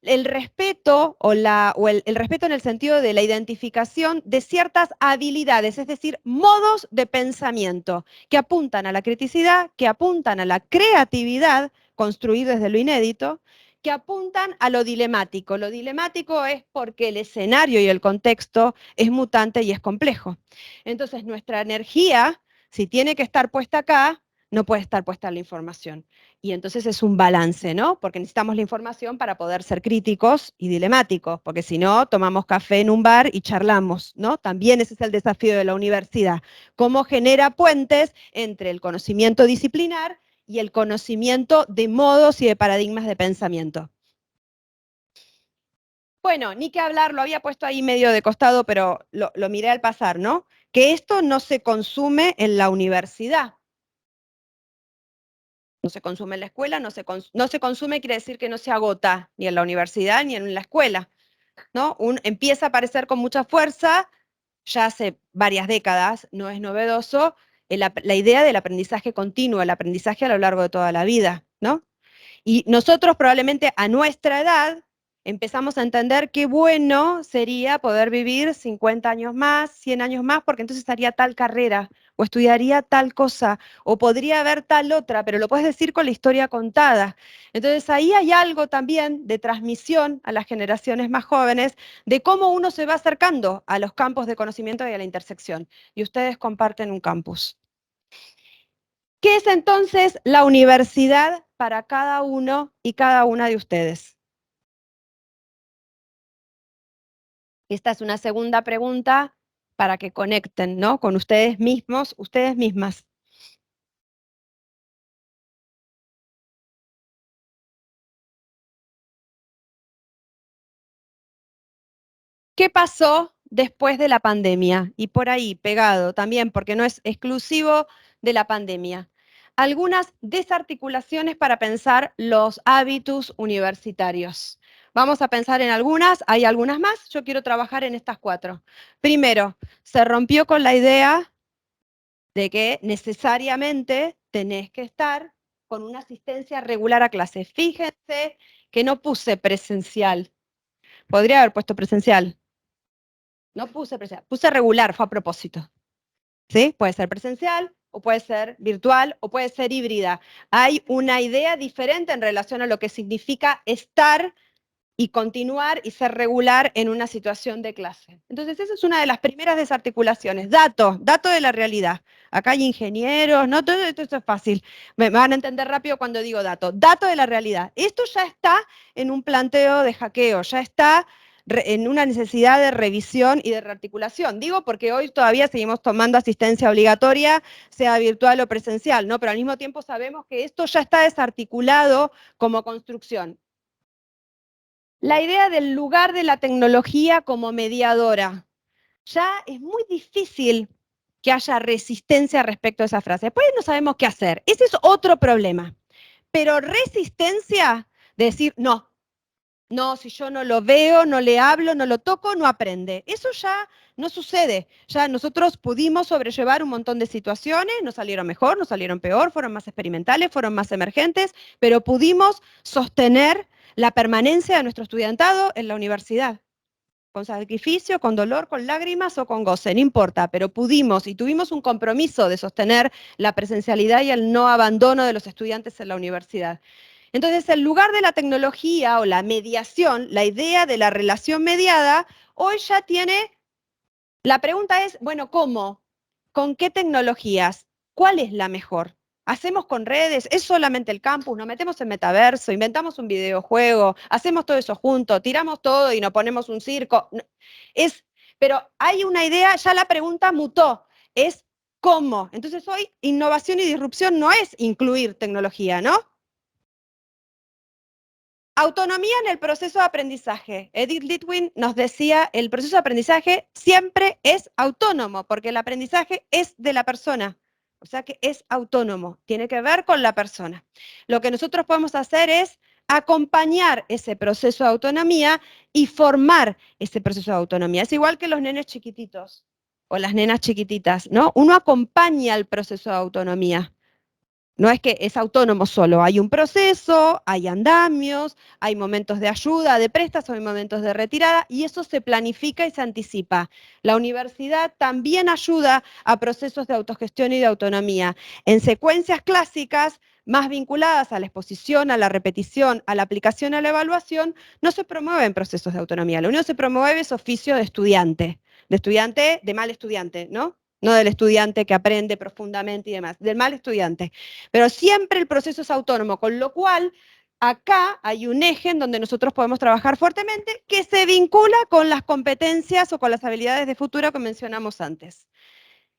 el respeto el respeto en el sentido de la identificación de ciertas habilidades, es decir, modos de pensamiento que apuntan a la criticidad, que apuntan a la creatividad, construir desde lo inédito, que apuntan a lo dilemático. Lo dilemático es porque el escenario y el contexto es mutante y es complejo. Entonces, nuestra energía, si tiene que estar puesta acá, no puede estar puesta en la información. Y entonces es un balance, ¿no? Porque necesitamos la información para poder ser críticos y dilemáticos, porque si no, tomamos café en un bar y charlamos, ¿no? También ese es el desafío de la universidad. Cómo genera puentes entre el conocimiento disciplinar y el conocimiento de modos y de paradigmas de pensamiento. Bueno, ni que hablar, lo había puesto ahí medio de costado, pero lo miré al pasar, ¿no? Que esto no se consume en la universidad. No se consume en la escuela, no se consume quiere decir que no se agota ni en la universidad ni en la escuela, ¿no? Empieza a aparecer con mucha fuerza, ya hace varias décadas, no es novedoso, la idea del aprendizaje continuo, el aprendizaje a lo largo de toda la vida, ¿no? Y nosotros probablemente a nuestra edad empezamos a entender qué bueno sería poder vivir 50 años más, 100 años más, porque entonces haría tal carrera, o estudiaría tal cosa, o podría haber tal otra, pero lo puedes decir con la historia contada. Entonces ahí hay algo también de transmisión a las generaciones más jóvenes de cómo uno se va acercando a los campos de conocimiento y a la intersección. Y ustedes comparten un campus. ¿Qué es entonces la universidad para cada uno y cada una de ustedes? Esta es una segunda pregunta para que conecten, ¿no? Con ustedes mismos, ustedes mismas. ¿Qué pasó después de la pandemia? Y por ahí, pegado también, porque no es exclusivo de la pandemia. Algunas desarticulaciones para pensar los hábitos universitarios. Vamos a pensar en algunas, hay algunas más, yo quiero trabajar en estas 4. Primero, se rompió con la idea de que necesariamente tenés que estar con una asistencia regular a clase. Fíjense que no puse presencial. Podría haber puesto presencial. No puse presencial, puse regular, fue a propósito. ¿Sí? Puede ser presencial, o puede ser virtual, o puede ser híbrida. Hay una idea diferente en relación a lo que significa estar y continuar y ser regular en una situación de clase. Entonces, esa es una de las primeras desarticulaciones. Dato de la realidad. Acá hay ingenieros, no, todo esto es fácil. Me van a entender rápido cuando digo dato. Dato de la realidad. Esto ya está en un planteo de hackeo, ya está en una necesidad de revisión y de rearticulación. Digo porque hoy todavía seguimos tomando asistencia obligatoria, sea virtual o presencial, ¿no? Pero al mismo tiempo sabemos que esto ya está desarticulado como construcción. La idea del lugar de la tecnología como mediadora. Ya es muy difícil que haya resistencia respecto a esa frase. Después no sabemos qué hacer. Ese es otro problema. Pero resistencia de decir, no, si yo no lo veo, no le hablo, no lo toco, no aprende. Eso ya no sucede. Ya nosotros pudimos sobrellevar un montón de situaciones, nos salieron mejor, nos salieron peor, fueron más experimentales, fueron más emergentes, pero pudimos sostener la permanencia de nuestro estudiantado en la universidad. Con sacrificio, con dolor, con lágrimas o con goce, no importa, pero pudimos y tuvimos un compromiso de sostener la presencialidad y el no abandono de los estudiantes en la universidad. Entonces, el lugar de la tecnología o la mediación, la idea de la relación mediada, hoy ya tiene, la pregunta es, bueno, ¿cómo? ¿Con qué tecnologías? ¿Cuál es la mejor? ¿Hacemos con redes? ¿Es solamente el campus? ¿Nos metemos en metaverso? ¿Inventamos un videojuego? ¿Hacemos todo eso juntos? ¿Tiramos todo y nos ponemos un circo? Pero hay una idea, ya la pregunta mutó, es ¿cómo? Entonces hoy innovación y disrupción no es incluir tecnología, ¿no? Autonomía en el proceso de aprendizaje. Edith Litwin nos decía, el proceso de aprendizaje siempre es autónomo, porque el aprendizaje es de la persona. O sea que es autónomo, tiene que ver con la persona. Lo que nosotros podemos hacer es acompañar ese proceso de autonomía y formar ese proceso de autonomía. Es igual que los nenes chiquititos o las nenas chiquititas, ¿no? Uno acompaña el proceso de autonomía. No es que es autónomo solo, hay un proceso, hay andamios, hay momentos de ayuda, de préstamo, hay momentos de retirada, y eso se planifica y se anticipa. La universidad también ayuda a procesos de autogestión y de autonomía. En secuencias clásicas, más vinculadas a la exposición, a la repetición, a la aplicación, a la evaluación, no se promueven procesos de autonomía. Lo único que se promueve es oficio de estudiante, de mal estudiante, ¿no? No del estudiante que aprende profundamente y demás, del mal estudiante. Pero siempre el proceso es autónomo, con lo cual acá hay un eje en donde nosotros podemos trabajar fuertemente que se vincula con las competencias o con las habilidades de futuro que mencionamos antes.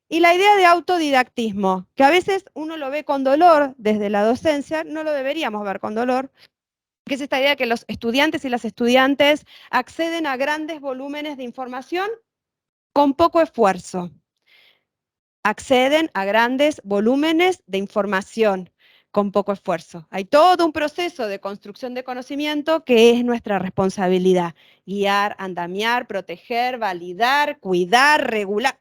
Y la idea de autodidactismo, que a veces uno lo ve con dolor desde la docencia, no lo deberíamos ver con dolor, que es esta idea de que los estudiantes y las estudiantes acceden a grandes volúmenes de información con poco esfuerzo. Acceden a grandes volúmenes de información con poco esfuerzo. Hay todo un proceso de construcción de conocimiento que es nuestra responsabilidad. Guiar, andamiar, proteger, validar, cuidar, regular.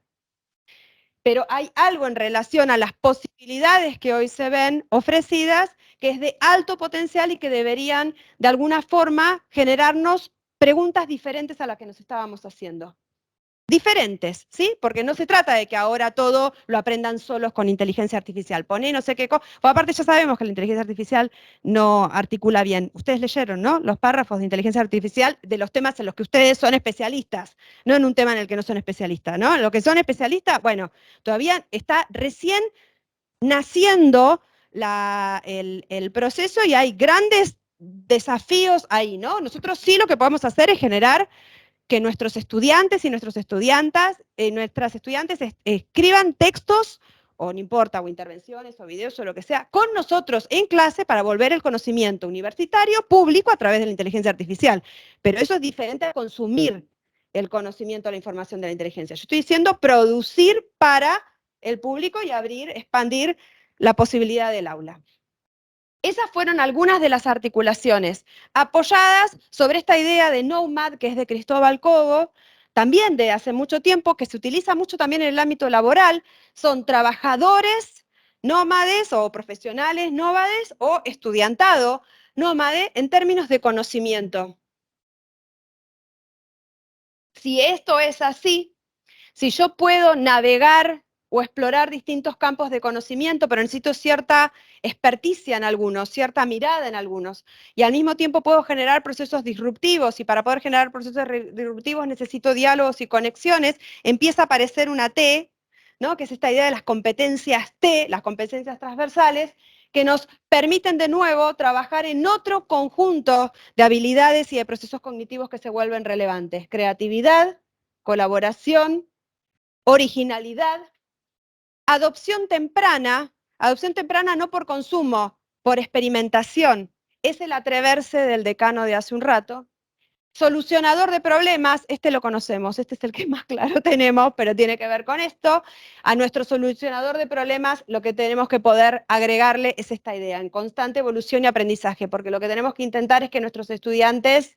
Pero hay algo en relación a las posibilidades que hoy se ven ofrecidas que es de alto potencial y que deberían de alguna forma generarnos preguntas diferentes a las que nos estábamos haciendo. Diferentes, ¿sí? Porque no se trata de que ahora todo lo aprendan solos con inteligencia artificial. Poné no sé qué cosa. Aparte ya sabemos que la inteligencia artificial no articula bien. Ustedes leyeron, ¿no? Los párrafos de inteligencia artificial de los temas en los que ustedes son especialistas, no en un tema en el que no son especialistas, ¿no? En lo que son especialistas, bueno, todavía está recién naciendo el proceso y hay grandes desafíos ahí, ¿no? Nosotros sí lo que podemos hacer es generar que nuestros estudiantes y nuestras estudiantes escriban textos, o no importa, o intervenciones, o videos, o lo que sea, con nosotros en clase para volver el conocimiento universitario público a través de la inteligencia artificial. Pero eso es diferente a consumir el conocimiento, la información de la inteligencia. Yo estoy diciendo producir para el público y expandir la posibilidad del aula. Esas fueron algunas de las articulaciones apoyadas sobre esta idea de Nomad, que es de Cristóbal Cobo, también de hace mucho tiempo, que se utiliza mucho también en el ámbito laboral. Son trabajadores nómades o profesionales nómades o estudiantado nómade en términos de conocimiento. Si esto es así, si yo puedo navegar o explorar distintos campos de conocimiento, pero necesito cierta experticia en algunos, cierta mirada en algunos. Y al mismo tiempo puedo generar procesos disruptivos, y para poder generar procesos disruptivos necesito diálogos y conexiones. Empieza a aparecer una T, ¿no? Que es esta idea de las competencias T, las competencias transversales, que nos permiten de nuevo trabajar en otro conjunto de habilidades y de procesos cognitivos que se vuelven relevantes. Creatividad, colaboración, originalidad, adopción temprana no por consumo, por experimentación. Es el atreverse del decano de hace un rato. Solucionador de problemas, este lo conocemos, este es el que más claro tenemos, pero tiene que ver con esto. A nuestro solucionador de problemas lo que tenemos que poder agregarle es esta idea, en constante evolución y aprendizaje, porque lo que tenemos que intentar es que nuestros estudiantes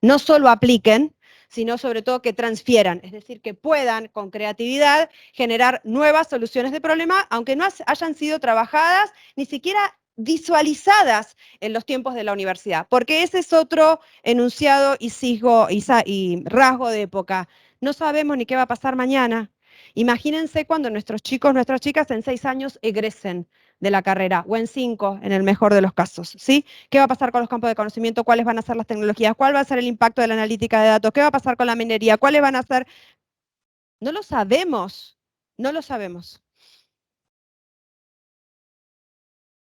no solo apliquen, sino sobre todo que transfieran, es decir, que puedan con creatividad generar nuevas soluciones de problemas, aunque no hayan sido trabajadas, ni siquiera visualizadas en los tiempos de la universidad, porque ese es otro enunciado y rasgo de época. No sabemos ni qué va a pasar mañana. Imagínense cuando nuestros chicos, nuestras chicas en 6 años egresen de la carrera, o en 5, en el mejor de los casos, ¿sí? ¿Qué va a pasar con los campos de conocimiento? ¿Cuáles van a ser las tecnologías? ¿Cuál va a ser el impacto de la analítica de datos? ¿Qué va a pasar con la minería? ¿Cuáles van a ser? No lo sabemos, no lo sabemos.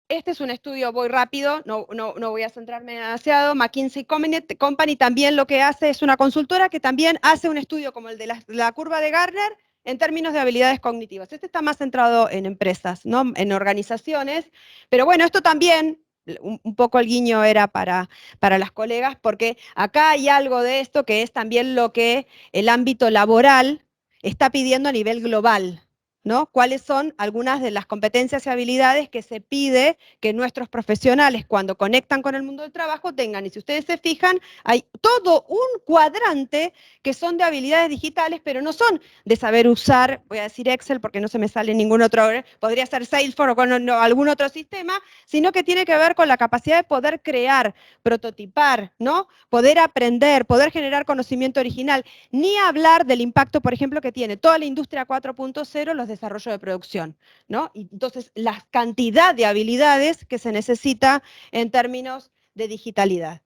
Este es un estudio, voy rápido, no voy a centrarme demasiado. McKinsey Company también lo que hace es una consultora que también hace un estudio como el de la curva de Gartner en términos de habilidades cognitivas. Este está más centrado en empresas, ¿no? En organizaciones, pero bueno, esto también, un poco el guiño era para las colegas, porque acá hay algo de esto que es también lo que el ámbito laboral está pidiendo a nivel global, ¿no? ¿Cuáles son algunas de las competencias y habilidades que se pide que nuestros profesionales, cuando conectan con el mundo del trabajo, tengan? Y si ustedes se fijan, hay todo un cuadrante que son de habilidades digitales, pero no son de saber usar, voy a decir Excel porque no se me sale ningún otro, podría ser Salesforce o con algún otro sistema, sino que tiene que ver con la capacidad de poder crear, prototipar, ¿no? Poder aprender, poder generar conocimiento original, ni hablar del impacto, por ejemplo, que tiene toda la industria 4.0, los desarrollos de producción, ¿no? Y entonces, la cantidad de habilidades que se necesita en términos de digitalidad.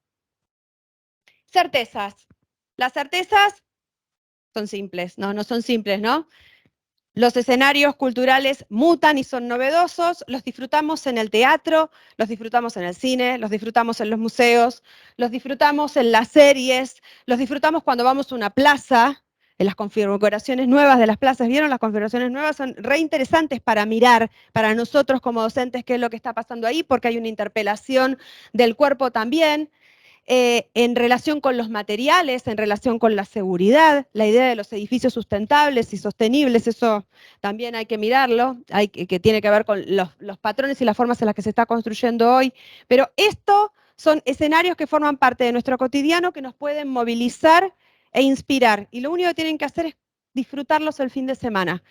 Certezas. Las certezas son simples, no son simples, ¿no? Los escenarios culturales mutan y son novedosos, los disfrutamos en el teatro, los disfrutamos en el cine, los disfrutamos en los museos, los disfrutamos en las series, los disfrutamos cuando vamos a una plaza, en las configuraciones nuevas de las plazas. ¿Vieron? Las configuraciones nuevas son re interesantes para mirar, para nosotros como docentes, qué es lo que está pasando ahí, porque hay una interpelación del cuerpo también. En relación con los materiales, en relación con la seguridad, la idea de los edificios sustentables y sostenibles, eso también hay que mirarlo, que tiene que ver con los patrones y las formas en las que se está construyendo hoy. Pero esto son escenarios que forman parte de nuestro cotidiano, que nos pueden movilizar e inspirar. Y lo único que tienen que hacer es disfrutarlos el fin de semana.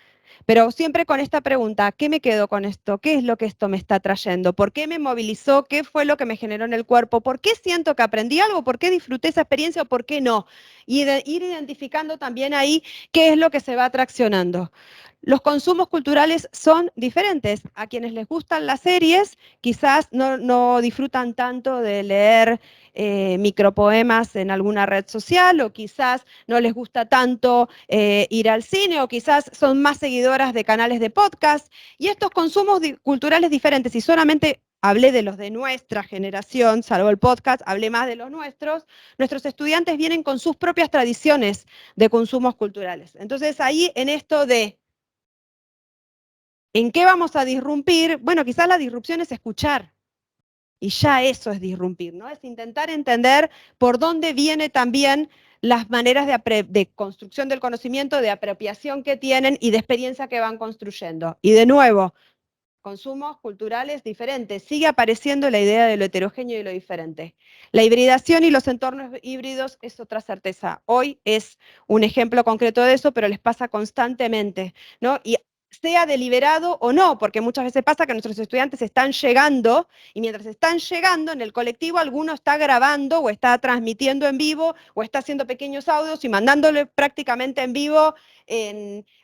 Pero siempre con esta pregunta, ¿qué me quedo con esto? ¿Qué es lo que esto me está trayendo? ¿Por qué me movilizó? ¿Qué fue lo que me generó en el cuerpo? ¿Por qué siento que aprendí algo? ¿Por qué disfruté esa experiencia o por qué no? Y ir identificando también ahí qué es lo que se va atraccionando. Los consumos culturales son diferentes. A quienes les gustan las series, quizás no disfrutan tanto de leer micropoemas en alguna red social, o quizás no les gusta tanto ir al cine, o quizás son más seguidoras de canales de podcast. Y estos consumos culturales diferentes, y solamente hablé de los de nuestra generación, salvo el podcast, hablé más de los nuestros estudiantes vienen con sus propias tradiciones de consumos culturales. Entonces ahí en esto de ¿en qué vamos a disrumpir? Bueno, quizás la disrupción es escuchar. Y ya eso es disrumpir, ¿no? Es intentar entender por dónde viene también las maneras de construcción del conocimiento, de apropiación que tienen y de experiencia que van construyendo. Y de nuevo, consumos culturales diferentes. Sigue apareciendo la idea de lo heterogéneo y lo diferente. La hibridación y los entornos híbridos es otra certeza. Hoy es un ejemplo concreto de eso, pero les pasa constantemente, ¿no? Y sea deliberado o no, porque muchas veces pasa que nuestros estudiantes están llegando, y mientras están llegando en el colectivo, alguno está grabando o está transmitiendo en vivo o está haciendo pequeños audios y mandándole prácticamente en vivo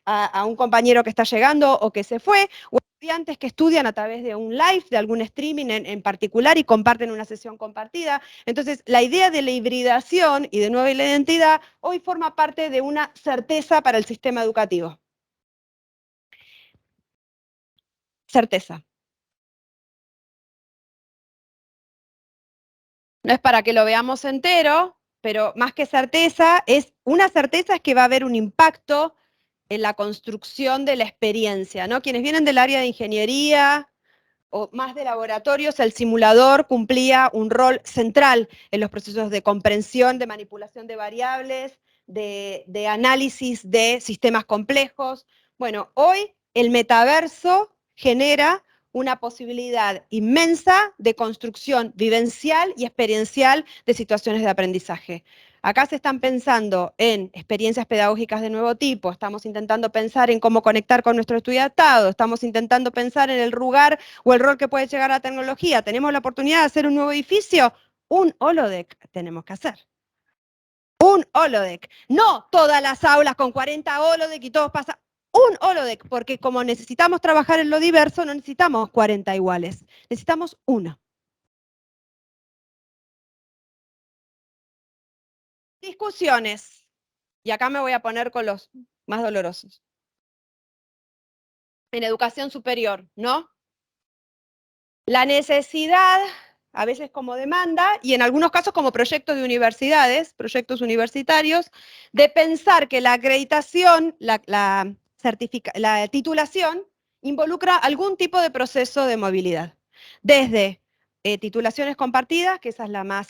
a un compañero que está llegando o que se fue, o estudiantes que estudian a través de un live, de algún streaming en particular y comparten una sesión compartida. Entonces, la idea de la hibridación y de nueva identidad hoy forma parte de una certeza para el sistema educativo. Certeza. No es para que lo veamos entero, pero más que certeza, una certeza es que va a haber un impacto en la construcción de la experiencia, ¿no? Quienes vienen del área de ingeniería o más de laboratorios, el simulador cumplía un rol central en los procesos de comprensión, de manipulación de variables, de análisis de sistemas complejos. Bueno, hoy el metaverso genera una posibilidad inmensa de construcción vivencial y experiencial de situaciones de aprendizaje. Acá se están pensando en experiencias pedagógicas de nuevo tipo, estamos intentando pensar en cómo conectar con nuestro estudiantado, estamos intentando pensar en el lugar o el rol que puede llegar a la tecnología. ¿Tenemos la oportunidad de hacer un nuevo edificio? Un holodeck tenemos que hacer. Un holodeck. No todas las aulas con 40 holodeck y todos pasan. Un holodeck, porque como necesitamos trabajar en lo diverso, no necesitamos 40 iguales, necesitamos uno. Discusiones. Y acá me voy a poner con los más dolorosos. En educación superior, ¿no? La necesidad, a veces como demanda, y en algunos casos como proyectos de universidades, proyectos universitarios, de pensar que la acreditación, la titulación, involucra algún tipo de proceso de movilidad. Desde titulaciones compartidas, que esa es la más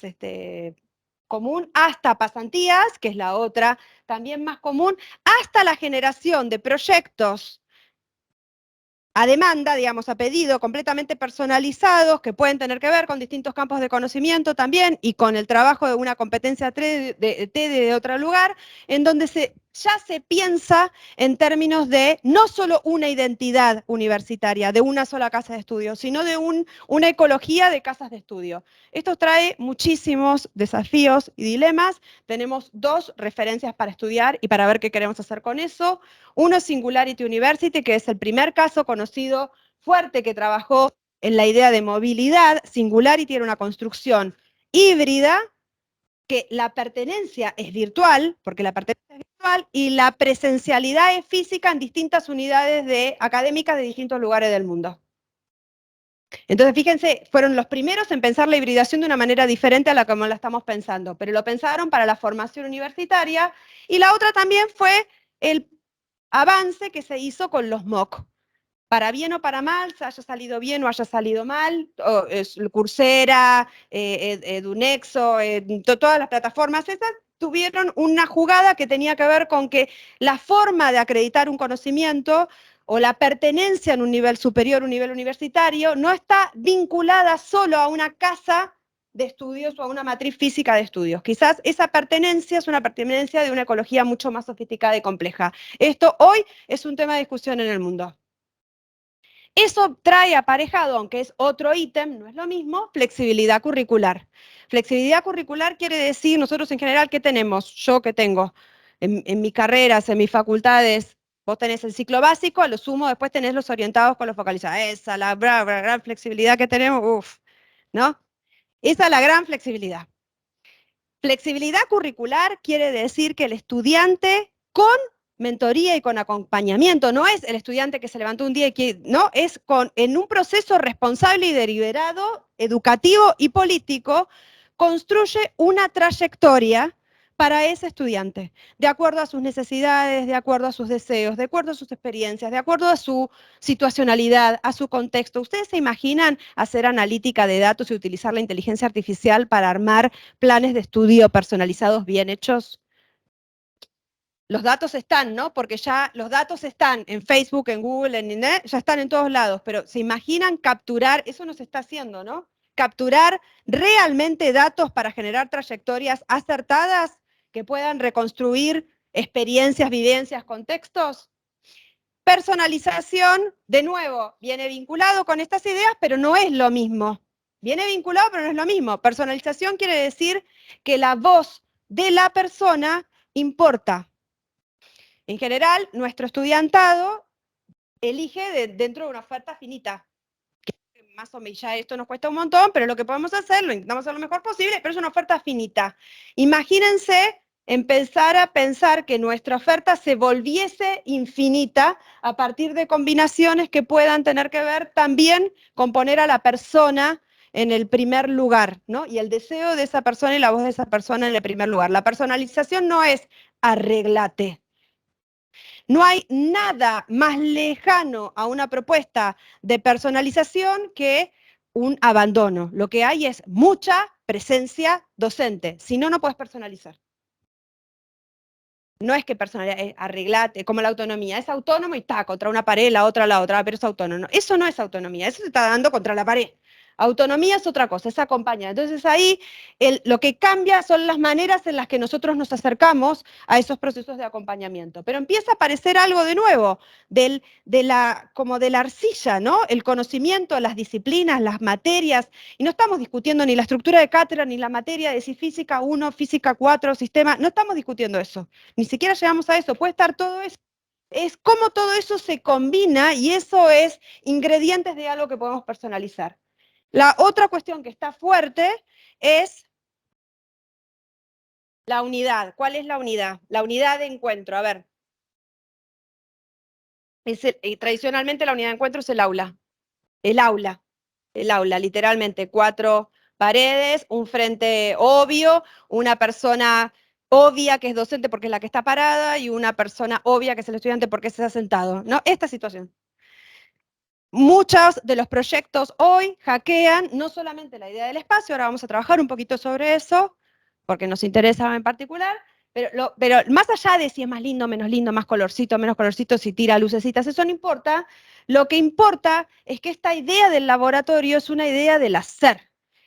común, hasta pasantías, que es la otra también más común, hasta la generación de proyectos a demanda, digamos, a pedido, completamente personalizados, que pueden tener que ver con distintos campos de conocimiento también y con el trabajo de una competencia TED de otro lugar, en donde ya se piensa en términos de no solo una identidad universitaria, de una sola casa de estudio, sino de una ecología de casas de estudio. Esto trae muchísimos desafíos y dilemas. Tenemos dos referencias para estudiar y para ver qué queremos hacer con eso. Uno es Singularity University, que es el primer caso conocido fuerte que trabajó en la idea de movilidad. Singularity era una construcción híbrida, que la pertenencia es virtual, porque la pertenencia es virtual, y la presencialidad es física en distintas unidades académicas de distintos lugares del mundo. Entonces, fíjense, fueron los primeros en pensar la hibridación de una manera diferente a la como la estamos pensando, pero lo pensaron para la formación universitaria, y la otra también fue el avance que se hizo con los MOOC. Para bien o para mal, se haya salido bien o haya salido mal, Coursera, Edunexo, todas las plataformas esas tuvieron una jugada que tenía que ver con que la forma de acreditar un conocimiento o la pertenencia en un nivel superior, un nivel universitario, no está vinculada solo a una casa de estudios o a una matriz física de estudios. Quizás esa pertenencia es una pertenencia de una ecología mucho más sofisticada y compleja. Esto hoy es un tema de discusión en el mundo. Eso trae aparejado, aunque es otro ítem, no es lo mismo, flexibilidad curricular. Flexibilidad curricular quiere decir, nosotros en general, ¿qué tenemos? Yo que tengo en mis carreras, en mis facultades, vos tenés el ciclo básico, a lo sumo después tenés los orientados con los focalizados. Esa, la gran flexibilidad que tenemos, uff, ¿no? Esa es la gran flexibilidad. Flexibilidad curricular quiere decir que el estudiante con mentoría y con acompañamiento, no es el estudiante que se levantó un día y que, no, es en un proceso responsable y deliberado, educativo y político, construye una trayectoria para ese estudiante, de acuerdo a sus necesidades, de acuerdo a sus deseos, de acuerdo a sus experiencias, de acuerdo a su situacionalidad, a su contexto. ¿Ustedes se imaginan hacer analítica de datos y utilizar la inteligencia artificial para armar planes de estudio personalizados bien hechos? Los datos están, ¿no? Porque ya los datos están en Facebook, en Google, en Internet, ya están en todos lados, pero ¿se imaginan capturar? Eso no se está haciendo, ¿no? Capturar realmente datos para generar trayectorias acertadas que puedan reconstruir experiencias, vivencias, contextos. Personalización, de nuevo, viene vinculado con estas ideas, pero no es lo mismo. Viene vinculado, pero no es lo mismo. Personalización quiere decir que la voz de la persona importa. En general, nuestro estudiantado elige dentro de una oferta finita. Más o menos, ya esto nos cuesta un montón, pero lo que podemos hacer, lo intentamos hacer lo mejor posible, pero es una oferta finita. Imagínense empezar a pensar que nuestra oferta se volviese infinita a partir de combinaciones que puedan tener que ver también con poner a la persona en el primer lugar, ¿no? Y el deseo de esa persona y la voz de esa persona en el primer lugar. La personalización no es arreglate. No hay nada más lejano a una propuesta de personalización que un abandono. Lo que hay es mucha presencia docente. Si no, no puedes personalizar. No es que personalizar, es arreglate, como la autonomía. Es autónomo y está contra una pared, la otra, pero es autónomo. Eso no es autonomía, eso se está dando contra la pared. Autonomía es otra cosa, es acompañar. Entonces ahí lo que cambia son las maneras en las que nosotros nos acercamos a esos procesos de acompañamiento. Pero empieza a aparecer algo de nuevo, como de la arcilla, ¿no? El conocimiento, las disciplinas, las materias. Y no estamos discutiendo ni la estructura de cátedra, ni la materia de si física 1, física 4, sistema. No estamos discutiendo eso. Ni siquiera llegamos a eso. Puede estar todo eso. Es cómo todo eso se combina y eso es ingredientes de algo que podemos personalizar. La otra cuestión que está fuerte es la unidad. ¿Cuál es la unidad? La unidad de encuentro. A ver. Tradicionalmente la unidad de encuentro es el aula. El aula. El aula, literalmente. 4 paredes, un frente obvio, una persona obvia que es docente porque es la que está parada y una persona obvia que es el estudiante porque se ha sentado. ¿No? Esta situación. Muchos de los proyectos hoy hackean no solamente la idea del espacio, ahora vamos a trabajar un poquito sobre eso, porque nos interesa en particular, pero más allá de si es más lindo, más colorcito, menos colorcito, si tira lucecitas, eso no importa. Lo que importa es que esta idea del laboratorio es una idea del hacer.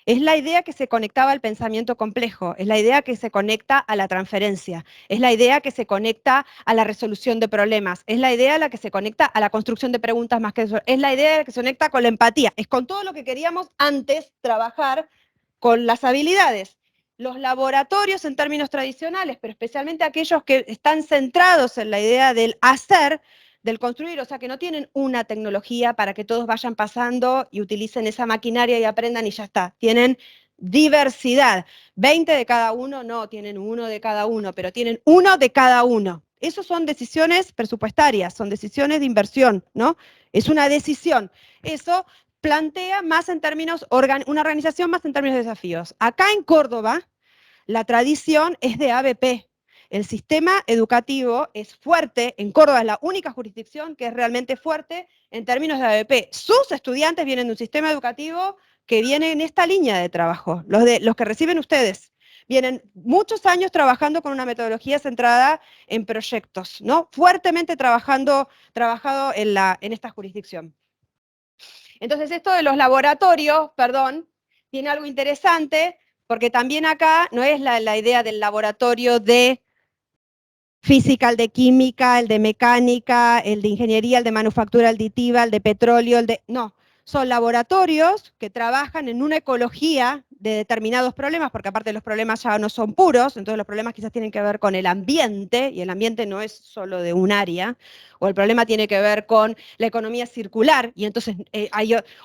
Es la idea que se conectaba al pensamiento complejo, es la idea que se conecta a la transferencia, es la idea que se conecta a la resolución de problemas, es la idea la que se conecta a la construcción de preguntas más que eso, es la idea que se conecta con la empatía, es con todo lo que queríamos antes trabajar con las habilidades. Los laboratorios en términos tradicionales, pero especialmente aquellos que están centrados en la idea del hacer, del construir, o sea, que no tienen una tecnología para que todos vayan pasando y utilicen esa maquinaria y aprendan y ya está. Tienen diversidad. 20 de cada uno, no, tienen uno de cada uno, pero tienen uno de cada uno. Eso son decisiones presupuestarias, son decisiones de inversión, ¿no? Es una decisión. Eso plantea más en términos, una organización más en términos de desafíos. Acá en Córdoba, la tradición es de ABP. El sistema educativo es fuerte, en Córdoba es la única jurisdicción que es realmente fuerte en términos de ABP. Sus estudiantes vienen de un sistema educativo que viene en esta línea de trabajo, los que reciben ustedes. Vienen muchos años trabajando con una metodología centrada en proyectos, ¿no? Fuertemente trabajado en esta jurisdicción. Entonces, esto de los laboratorios, tiene algo interesante, porque también acá no es la idea del laboratorio de física, el de química, el de mecánica, el de ingeniería, el de manufactura aditiva, el de petróleo, no. Son laboratorios que trabajan en una ecología de determinados problemas, porque aparte los problemas ya no son puros, entonces los problemas quizás tienen que ver con el ambiente, y el ambiente no es solo de un área, o el problema tiene que ver con la economía circular, y entonces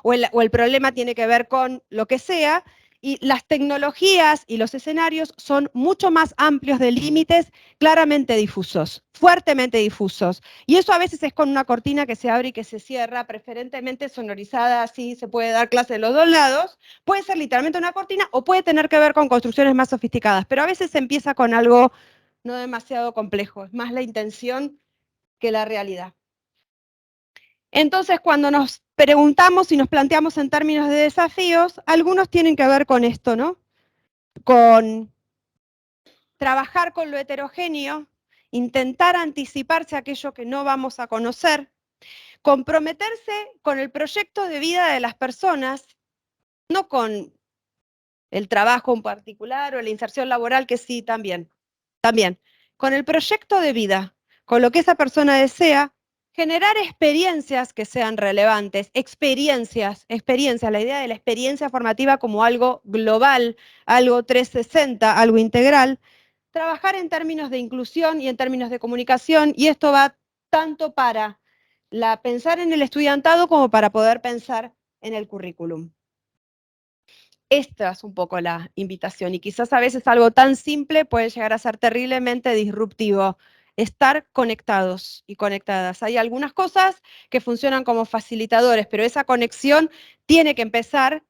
o el problema tiene que ver con lo que sea, y las tecnologías y los escenarios son mucho más amplios de límites claramente difusos, fuertemente difusos. Y eso a veces es con una cortina que se abre y que se cierra, preferentemente sonorizada, así se puede dar clase de los dos lados. Puede ser literalmente una cortina o puede tener que ver con construcciones más sofisticadas, pero a veces se empieza con algo no demasiado complejo, es más la intención que la realidad. Entonces, cuando nos preguntamos y nos planteamos en términos de desafíos, algunos tienen que ver con esto, ¿no? Con trabajar con lo heterogéneo, intentar anticiparse a aquello que no vamos a conocer, comprometerse con el proyecto de vida de las personas, no con el trabajo en particular o la inserción laboral, que sí, también, con el proyecto de vida, con lo que esa persona desea, generar experiencias que sean relevantes, experiencias, la idea de la experiencia formativa como algo global, algo 360, algo integral, trabajar en términos de inclusión y en términos de comunicación, y esto va tanto para pensar en el estudiantado como para poder pensar en el currículum. Esta es un poco la invitación, y quizás a veces algo tan simple puede llegar a ser terriblemente disruptivo. Estar conectados y conectadas. Hay algunas cosas que funcionan como facilitadores, pero esa conexión tiene que empezar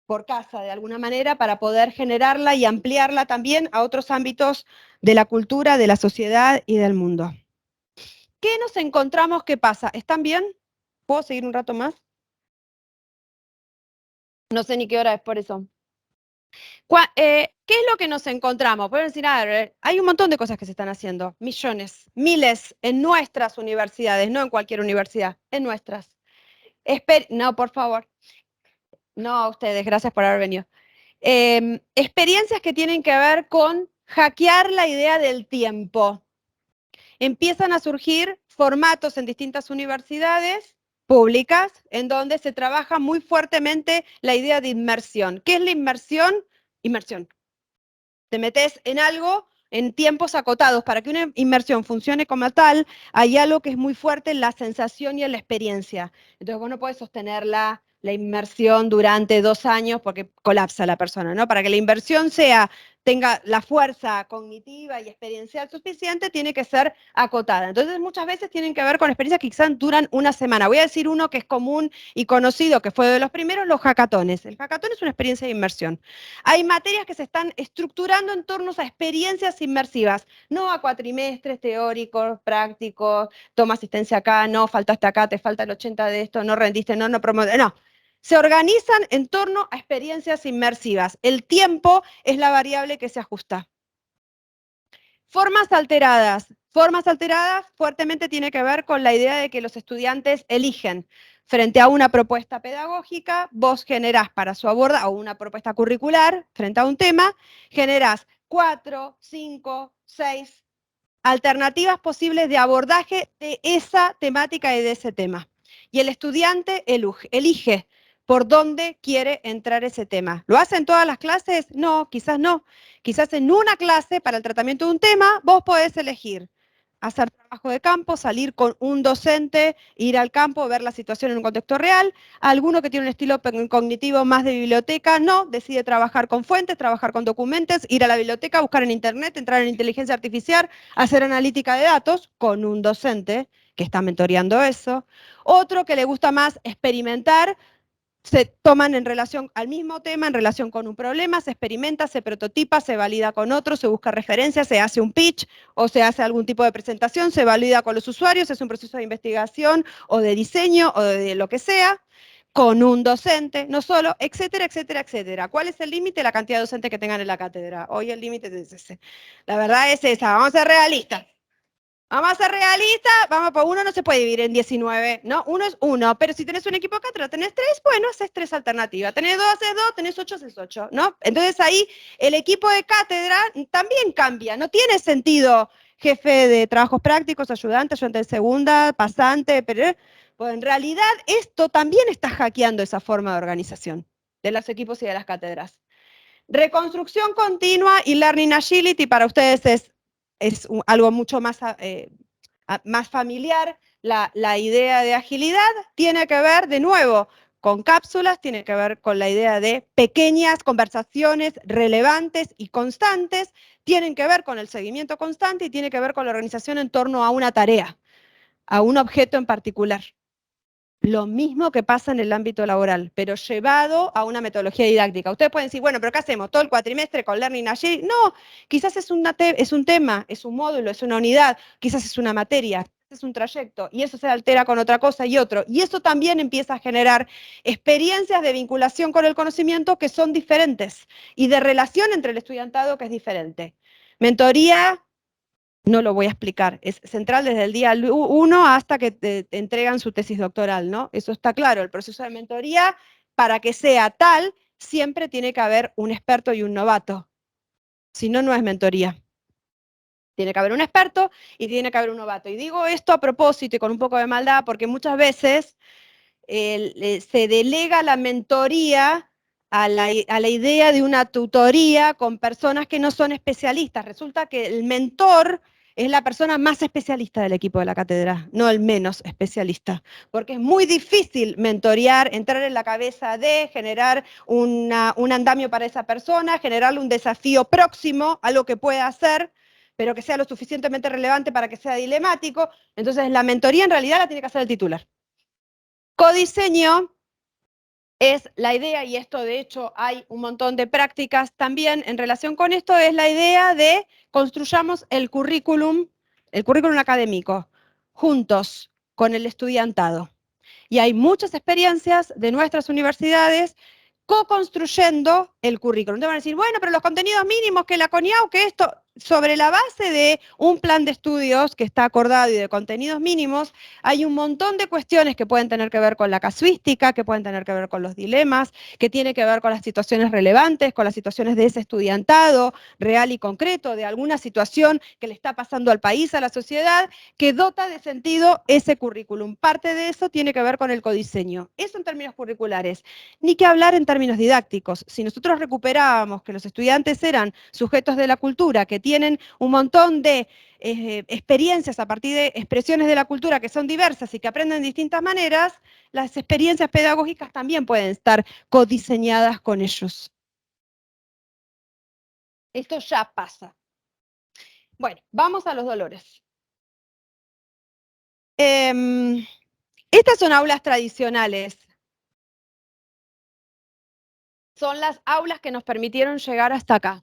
por casa de alguna manera para poder generarla y ampliarla también a otros ámbitos de la cultura, de la sociedad y del mundo. ¿Qué nos encontramos? ¿Qué pasa? ¿Están bien? ¿Puedo seguir un rato más? No sé ni qué hora es por eso. ¿Qué es lo que nos encontramos? Pueden decir, hay un montón de cosas que se están haciendo, millones, miles, en nuestras universidades, no en cualquier universidad, en nuestras. No, por favor. No a ustedes, gracias por haber venido. Experiencias que tienen que ver con hackear la idea del tiempo. Empiezan a surgir formatos en distintas universidades públicas en donde se trabaja muy fuertemente la idea de inmersión. ¿Qué es la inmersión? Inmersión. Te metes en algo en tiempos acotados. Para que una inmersión funcione como tal, hay algo que es muy fuerte en la sensación y en la experiencia. Entonces vos no podés sostener la inmersión durante 2 años porque colapsa la persona, ¿no? Para que la inversión tenga la fuerza cognitiva y experiencial suficiente, tiene que ser acotada. Entonces muchas veces tienen que ver con experiencias que quizás duran una semana. Voy a decir uno que es común y conocido, que fue de los primeros, los hackatones. El hackatón es una experiencia de inmersión. Hay materias que se están estructurando en torno a experiencias inmersivas, no a cuatrimestres teóricos, prácticos, toma asistencia acá, no, faltaste acá, te falta el 80 de esto, no rendiste, no promoviste, no. Se organizan en torno a experiencias inmersivas. El tiempo es la variable que se ajusta. Formas alteradas. Formas alteradas fuertemente tiene que ver con la idea de que los estudiantes eligen. Frente a una propuesta pedagógica, vos generás para su abordaje, o una propuesta curricular, frente a un tema, generás 4, 5, 6 alternativas posibles de abordaje de esa temática y de ese tema. Y el estudiante elige por dónde quiere entrar ese tema. ¿Lo hace en todas las clases? No, quizás no. Quizás en una clase para el tratamiento de un tema vos podés elegir hacer trabajo de campo, salir con un docente, ir al campo, ver la situación en un contexto real. Alguno que tiene un estilo cognitivo más de biblioteca, no, decide trabajar con fuentes, trabajar con documentos, ir a la biblioteca, buscar en internet, entrar en inteligencia artificial, hacer analítica de datos con un docente que está mentoreando eso. Otro que le gusta más experimentar, se toman en relación al mismo tema, en relación con un problema, se experimenta, se prototipa, se valida con otro, se busca referencias, se hace un pitch o se hace algún tipo de presentación, se valida con los usuarios, es un proceso de investigación o de diseño o de lo que sea, con un docente, no solo, etcétera, etcétera, etcétera. ¿Cuál es el límite? La cantidad de docentes que tengan en la cátedra. Hoy el límite es ese. La verdad es esa, vamos a ser realistas. Vamos a ser realistas, uno no se puede dividir en 19, ¿no? Uno es uno, pero si tenés un equipo de cátedra, tenés 3, bueno, haces 3 alternativas. Tenés 2, haces 2, tenés 8, haces 8, ¿no? Entonces ahí el equipo de cátedra también cambia, no tiene sentido jefe de trabajos prácticos, ayudante de segunda, pasante, pero pues en realidad esto también está hackeando esa forma de organización de los equipos y de las cátedras. Reconstrucción continua y Learning Agility para ustedes es algo mucho más, más familiar. La idea de agilidad tiene que ver, de nuevo, con cápsulas, tiene que ver con la idea de pequeñas conversaciones relevantes y constantes, tienen que ver con el seguimiento constante y tiene que ver con la organización en torno a una tarea, a un objeto en particular. Lo mismo que pasa en el ámbito laboral, pero llevado a una metodología didáctica. Ustedes pueden decir, bueno, pero ¿qué hacemos? ¿Todo el cuatrimestre con Learning Agility? No, quizás es un tema, es un módulo, es una unidad, quizás es una materia, es un trayecto, y eso se altera con otra cosa y otro. Y eso también empieza a generar experiencias de vinculación con el conocimiento que son diferentes, y de relación entre el estudiantado que es diferente. Mentoría, no lo voy a explicar, es central desde el día 1 hasta que te entregan su tesis doctoral, ¿no? Eso está claro, el proceso de mentoría, para que sea tal, siempre tiene que haber un experto y un novato, si no, no es mentoría. Tiene que haber un experto y tiene que haber un novato. Y digo esto a propósito y con un poco de maldad, porque muchas veces se delega la mentoría a la idea de una tutoría con personas que no son especialistas. Resulta que el mentor es la persona más especialista del equipo de la cátedra, no el menos especialista, porque es muy difícil mentorear, entrar en la cabeza de generar un andamio para esa persona, generarle un desafío próximo, algo que pueda hacer, pero que sea lo suficientemente relevante para que sea dilemático. Entonces la mentoría en realidad la tiene que hacer el titular. Codiseño es la idea, y esto de hecho hay un montón de prácticas también en relación con esto, es la idea de construyamos el currículum académico, juntos con el estudiantado. Y hay muchas experiencias de nuestras universidades co-construyendo el currículum. Te van a decir, bueno, pero los contenidos mínimos, que la CONIAU, que esto, sobre la base de un plan de estudios que está acordado y de contenidos mínimos, hay un montón de cuestiones que pueden tener que ver con la casuística, que pueden tener que ver con los dilemas, que tiene que ver con las situaciones relevantes, con las situaciones de ese estudiantado real y concreto, de alguna situación que le está pasando al país, a la sociedad, que dota de sentido ese currículum. Parte de eso tiene que ver con el codiseño. Eso en términos curriculares. Ni que hablar en términos didácticos. Si nosotros recuperábamos que los estudiantes eran sujetos de la cultura, que tienen un montón de experiencias a partir de expresiones de la cultura que son diversas y que aprenden de distintas maneras, las experiencias pedagógicas también pueden estar codiseñadas con ellos. Esto ya pasa. Bueno, vamos a los dolores. Estas son aulas tradicionales. Son las aulas que nos permitieron llegar hasta acá.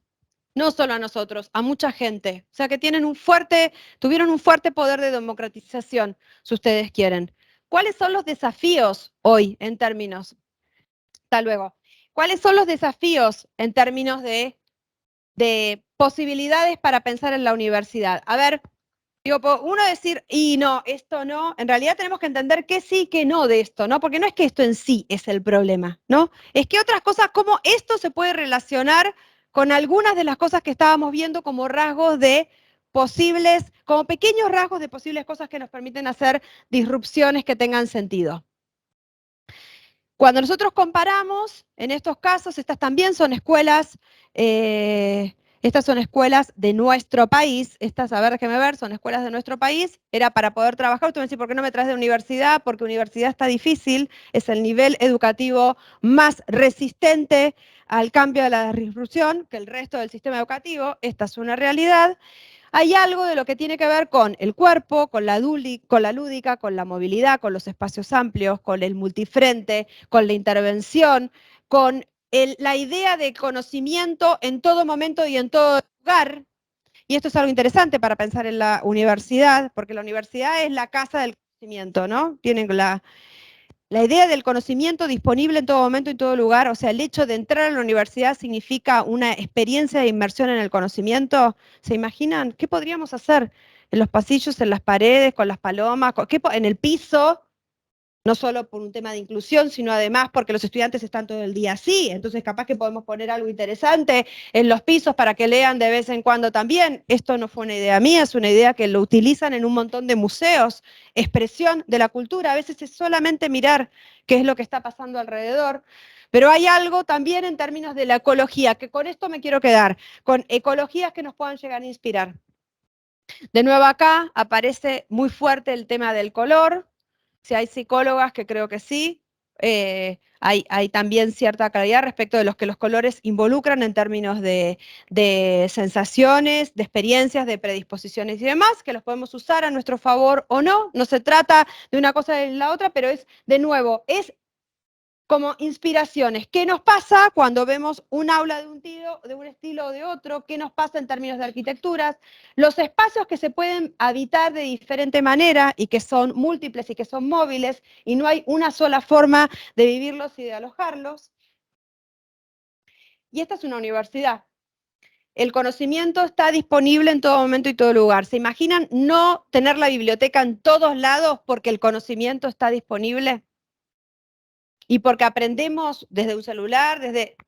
No solo a nosotros, a mucha gente. O sea que tuvieron un fuerte poder de democratización, si ustedes quieren. ¿Cuáles son los desafíos hoy en términos? Hasta luego. ¿Cuáles son los desafíos en términos de posibilidades para pensar en la universidad? A ver, digo, uno decir, y no, esto no, en realidad tenemos que entender qué sí, qué no de esto, ¿no? Porque no es que esto en sí es el problema, ¿no? Es que otras cosas, cómo esto se puede relacionar con algunas de las cosas que estábamos viendo como rasgos de posibles, como pequeños rasgos de posibles cosas que nos permiten hacer disrupciones que tengan sentido. Cuando nosotros comparamos, en estos casos, estas también son escuelas, estas son escuelas de nuestro país, estas, a ver, déjeme ver, son escuelas de nuestro país, era para poder trabajar. Usted me dice, ¿por qué no me traes de universidad? Porque universidad está difícil, es el nivel educativo más resistente al cambio de la disrupción que el resto del sistema educativo, esta es una realidad. Hay algo de lo que tiene que ver con el cuerpo, con la lúdica, con la movilidad, con los espacios amplios, con el multifrente, con la intervención, con la idea de conocimiento en todo momento y en todo lugar. Y esto es algo interesante para pensar en la universidad, porque la universidad es la casa del conocimiento, ¿no? Tienen la idea del conocimiento disponible en todo momento y en todo lugar, o sea, el hecho de entrar a la universidad significa una experiencia de inmersión en el conocimiento. ¿Se imaginan? ¿Qué podríamos hacer en los pasillos, en las paredes, con las palomas, en el piso? No solo por un tema de inclusión, sino además porque los estudiantes están todo el día así, entonces capaz que podemos poner algo interesante en los pisos para que lean de vez en cuando también. Esto no fue una idea mía, es una idea que lo utilizan en un montón de museos, expresión de la cultura. A veces es solamente mirar qué es lo que está pasando alrededor, pero hay algo también en términos de la ecología, que con esto me quiero quedar, con ecologías que nos puedan llegar a inspirar. De nuevo acá aparece muy fuerte el tema del color. Si hay psicólogas que creo que sí, hay también cierta claridad respecto de los que los colores involucran en términos de sensaciones, de experiencias, de predisposiciones y demás, que los podemos usar a nuestro favor o no. No se trata de una cosa de la otra, pero es, de nuevo, es como inspiraciones. ¿Qué nos pasa cuando vemos un aula de un estilo o de otro? ¿Qué nos pasa en términos de arquitecturas? Los espacios que se pueden habitar de diferente manera y que son múltiples y que son móviles y no hay una sola forma de vivirlos y de alojarlos. Y esta es una universidad. El conocimiento está disponible en todo momento y todo lugar. ¿Se imaginan no tener la biblioteca en todos lados porque el conocimiento está disponible? y porque aprendemos desde un celular,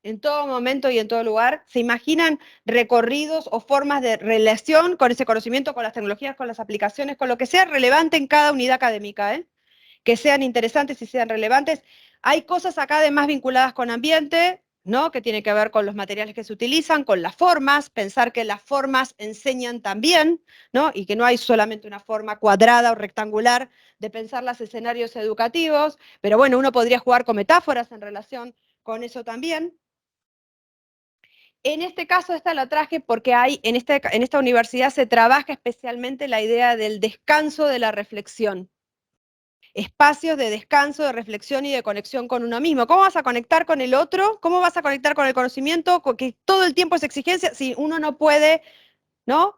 en todo momento y en todo lugar, ¿se imaginan recorridos o formas de relación con ese conocimiento, con las tecnologías, con las aplicaciones, con lo que sea relevante en cada unidad académica, que sean interesantes y sean relevantes? Hay cosas acá además vinculadas con ambiente, ¿no? Que tiene que ver con los materiales que se utilizan, con las formas, pensar que las formas enseñan también, ¿no? Y que no hay solamente una forma cuadrada o rectangular de pensar los escenarios educativos, pero bueno, uno podría jugar con metáforas en relación con eso también. En este caso esta la traje porque en esta universidad se trabaja especialmente la idea del descanso de la reflexión. Espacios de descanso, de reflexión y de conexión con uno mismo. ¿Cómo vas a conectar con el otro? ¿Cómo vas a conectar con el conocimiento? Que todo el tiempo es exigencia si uno no puede, ¿no?,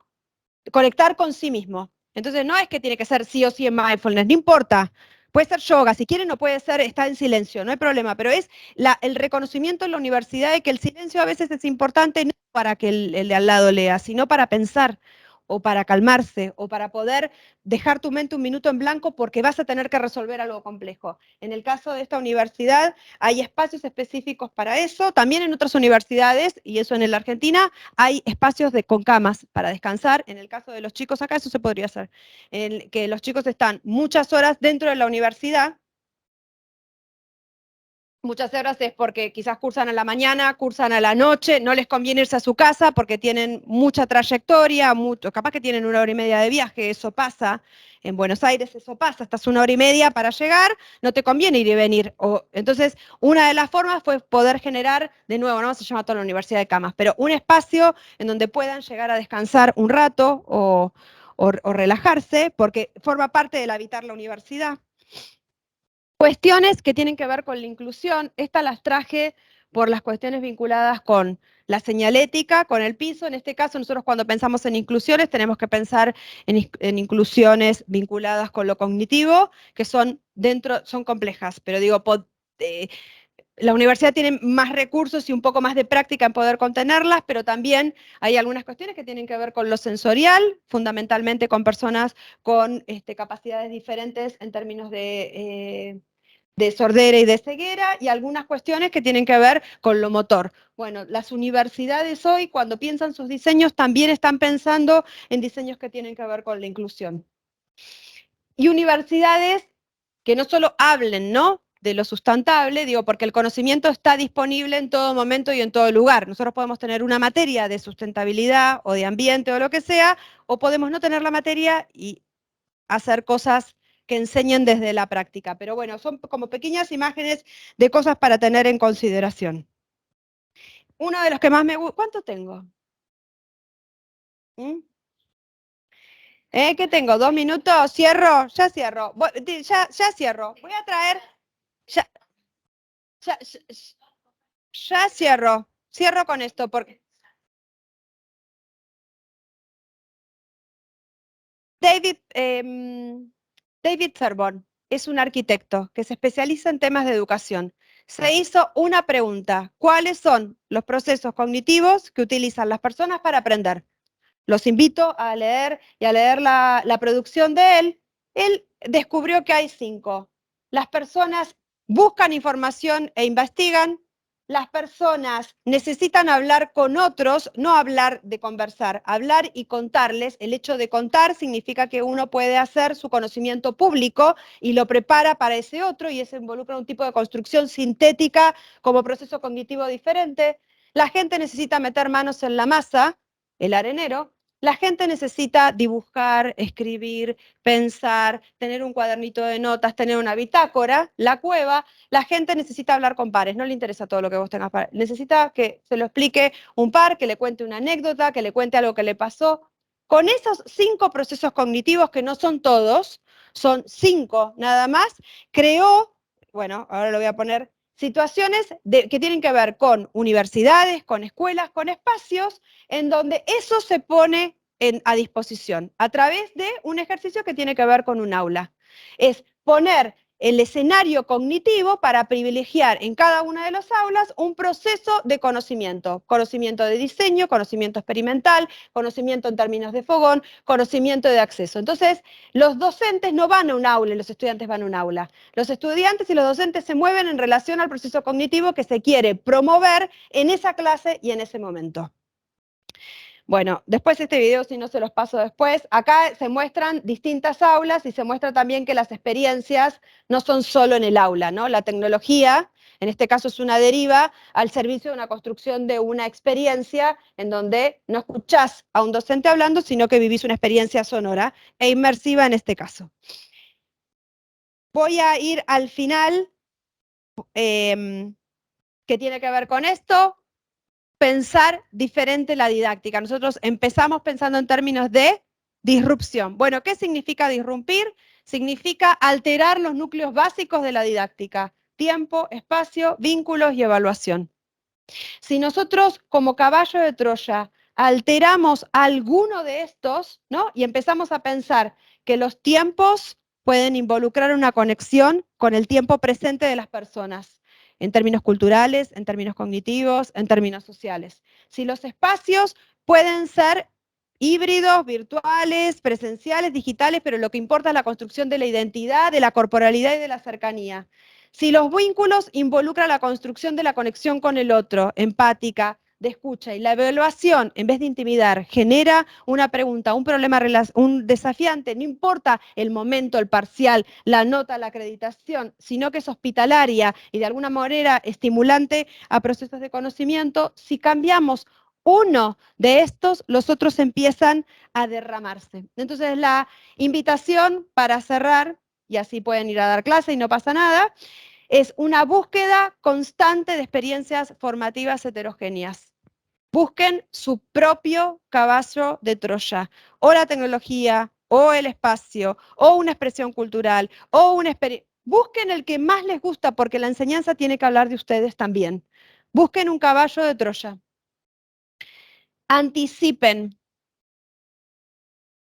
conectar con sí mismo. Entonces no es que tiene que ser sí o sí en mindfulness, no importa. Puede ser yoga, si quiere no puede ser, está en silencio, no hay problema, pero es el reconocimiento en la universidad de que el silencio a veces es importante no para que el de al lado lea, sino para pensar, o para calmarse, o para poder dejar tu mente un minuto en blanco porque vas a tener que resolver algo complejo. En el caso de esta universidad hay espacios específicos para eso, también en otras universidades, y eso en la Argentina, hay espacios con camas para descansar. En el caso de los chicos acá eso se podría hacer, que los chicos están muchas horas dentro de la universidad. Muchas horas es porque quizás cursan a la mañana, cursan a la noche, no les conviene irse a su casa porque tienen mucha trayectoria, capaz que tienen 1 hora y media de viaje, eso pasa. En Buenos Aires eso pasa, estás 1 hora y media para llegar, no te conviene ir y venir. Entonces, una de las formas fue poder generar, de nuevo, no se llama toda la universidad de camas, pero un espacio en donde puedan llegar a descansar un rato o relajarse, porque forma parte del habitar la universidad. Cuestiones que tienen que ver con la inclusión, estas las traje por las cuestiones vinculadas con la señalética, con el piso. En este caso, nosotros cuando pensamos en inclusiones, tenemos que pensar en inclusiones vinculadas con lo cognitivo, que son complejas, pero digo, la universidad tiene más recursos y un poco más de práctica en poder contenerlas, pero también hay algunas cuestiones que tienen que ver con lo sensorial, fundamentalmente con personas con capacidades diferentes en términos de sordera y de ceguera, y algunas cuestiones que tienen que ver con lo motor. Bueno, las universidades hoy, cuando piensan sus diseños, también están pensando en diseños que tienen que ver con la inclusión. Y universidades que no solo hablen, ¿no?, de lo sustentable, digo, porque el conocimiento está disponible en todo momento y en todo lugar. Nosotros podemos tener una materia de sustentabilidad o de ambiente o lo que sea, o podemos no tener la materia y hacer cosas que enseñen desde la práctica. Pero bueno, son como pequeñas imágenes de cosas para tener en consideración. Uno de los que más me gusta... ¿Cuánto tengo? ¿Qué tengo? ¿2 minutos? ¿Cierro? Ya cierro. Ya cierro. Voy a traer... Ya, ya, ya cierro. Cierro con esto porque... David Serban es un arquitecto que se especializa en temas de educación. Se hizo una pregunta: ¿cuáles son los procesos cognitivos que utilizan las personas para aprender? Los invito a leer y a leer la producción de él. Él descubrió que hay 5. Las personas buscan información e investigan. Las personas necesitan hablar con otros, no hablar de conversar, hablar y contarles. El hecho de contar significa que uno puede hacer su conocimiento público y lo prepara para ese otro, y eso involucra un tipo de construcción sintética como proceso cognitivo diferente. La gente necesita meter manos en la masa, el arenero. La gente necesita dibujar, escribir, pensar, tener un cuadernito de notas, tener una bitácora, la cueva. La gente necesita hablar con pares, no le interesa todo lo que vos tengas para... Necesita que se lo explique un par, que le cuente una anécdota, que le cuente algo que le pasó. Con esos 5 procesos cognitivos, que no son todos, son 5 nada más, creó, bueno, ahora lo voy a poner, situaciones que tienen que ver con universidades, con escuelas, con espacios en donde eso se pone a disposición a través de un ejercicio que tiene que ver con un aula. Es poner el escenario cognitivo para privilegiar en cada una de las aulas un proceso de conocimiento. Conocimiento de diseño, conocimiento experimental, conocimiento en términos de fogón, conocimiento de acceso. Entonces, los docentes no van a un aula y los estudiantes van a un aula. Los estudiantes y los docentes se mueven en relación al proceso cognitivo que se quiere promover en esa clase y en ese momento. Bueno, después este video, si no se los paso después, acá se muestran distintas aulas y se muestra también que las experiencias no son solo en el aula, ¿no? La tecnología, en este caso, es una deriva al servicio de una construcción de una experiencia en donde no escuchás a un docente hablando, sino que vivís una experiencia sonora e inmersiva en este caso. Voy a ir al final, que tiene que ver con esto. Pensar diferente la didáctica. Nosotros empezamos pensando en términos de disrupción. Bueno, ¿qué significa disrumpir? Significa alterar los núcleos básicos de la didáctica: tiempo, espacio, vínculos y evaluación. Si nosotros, como caballo de Troya, alteramos alguno de estos, ¿no? Y empezamos a pensar que los tiempos pueden involucrar una conexión con el tiempo presente de las personas, en términos culturales, en términos cognitivos, en términos sociales. Si los espacios pueden ser híbridos, virtuales, presenciales, digitales, pero lo que importa es la construcción de la identidad, de la corporalidad y de la cercanía. Si los vínculos involucran la construcción de la conexión con el otro, empática, de escucha, y la evaluación, en vez de intimidar, genera una pregunta, un problema, un desafiante, no importa el momento, el parcial, la nota, la acreditación, sino que es hospitalaria y de alguna manera estimulante a procesos de conocimiento, si cambiamos uno de estos, los otros empiezan a derramarse. Entonces, la invitación para cerrar, y así pueden ir a dar clase y no pasa nada, es una búsqueda constante de experiencias formativas heterogéneas. Busquen su propio caballo de Troya, o la tecnología, o el espacio, o una expresión cultural, o una experiencia. Busquen el que más les gusta, porque la enseñanza tiene que hablar de ustedes también. Busquen un caballo de Troya. Anticipen,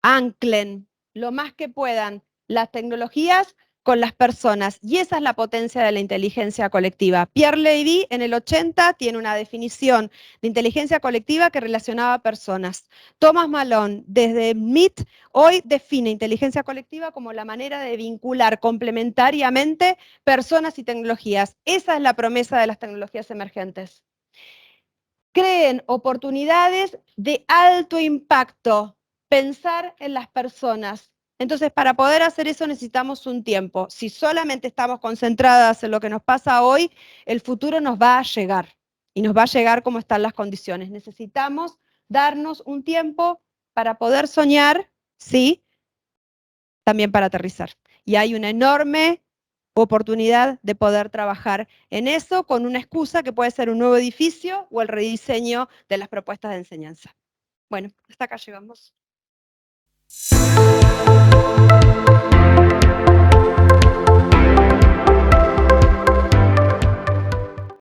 anclen lo más que puedan las tecnologías con las personas, y esa es la potencia de la inteligencia colectiva. Pierre Levy en el 80 tiene una definición de inteligencia colectiva que relacionaba personas. Thomas Malone, desde MIT, hoy define inteligencia colectiva como la manera de vincular complementariamente personas y tecnologías. Esa es la promesa de las tecnologías emergentes. Creen oportunidades de alto impacto, pensar en las personas. Entonces, para poder hacer eso necesitamos un tiempo. Si solamente estamos concentradas en lo que nos pasa hoy, el futuro nos va a llegar. Y nos va a llegar como están las condiciones. Necesitamos darnos un tiempo para poder soñar, sí, también para aterrizar. Y hay una enorme oportunidad de poder trabajar en eso con una excusa que puede ser un nuevo edificio o el rediseño de las propuestas de enseñanza. Bueno, hasta acá llegamos.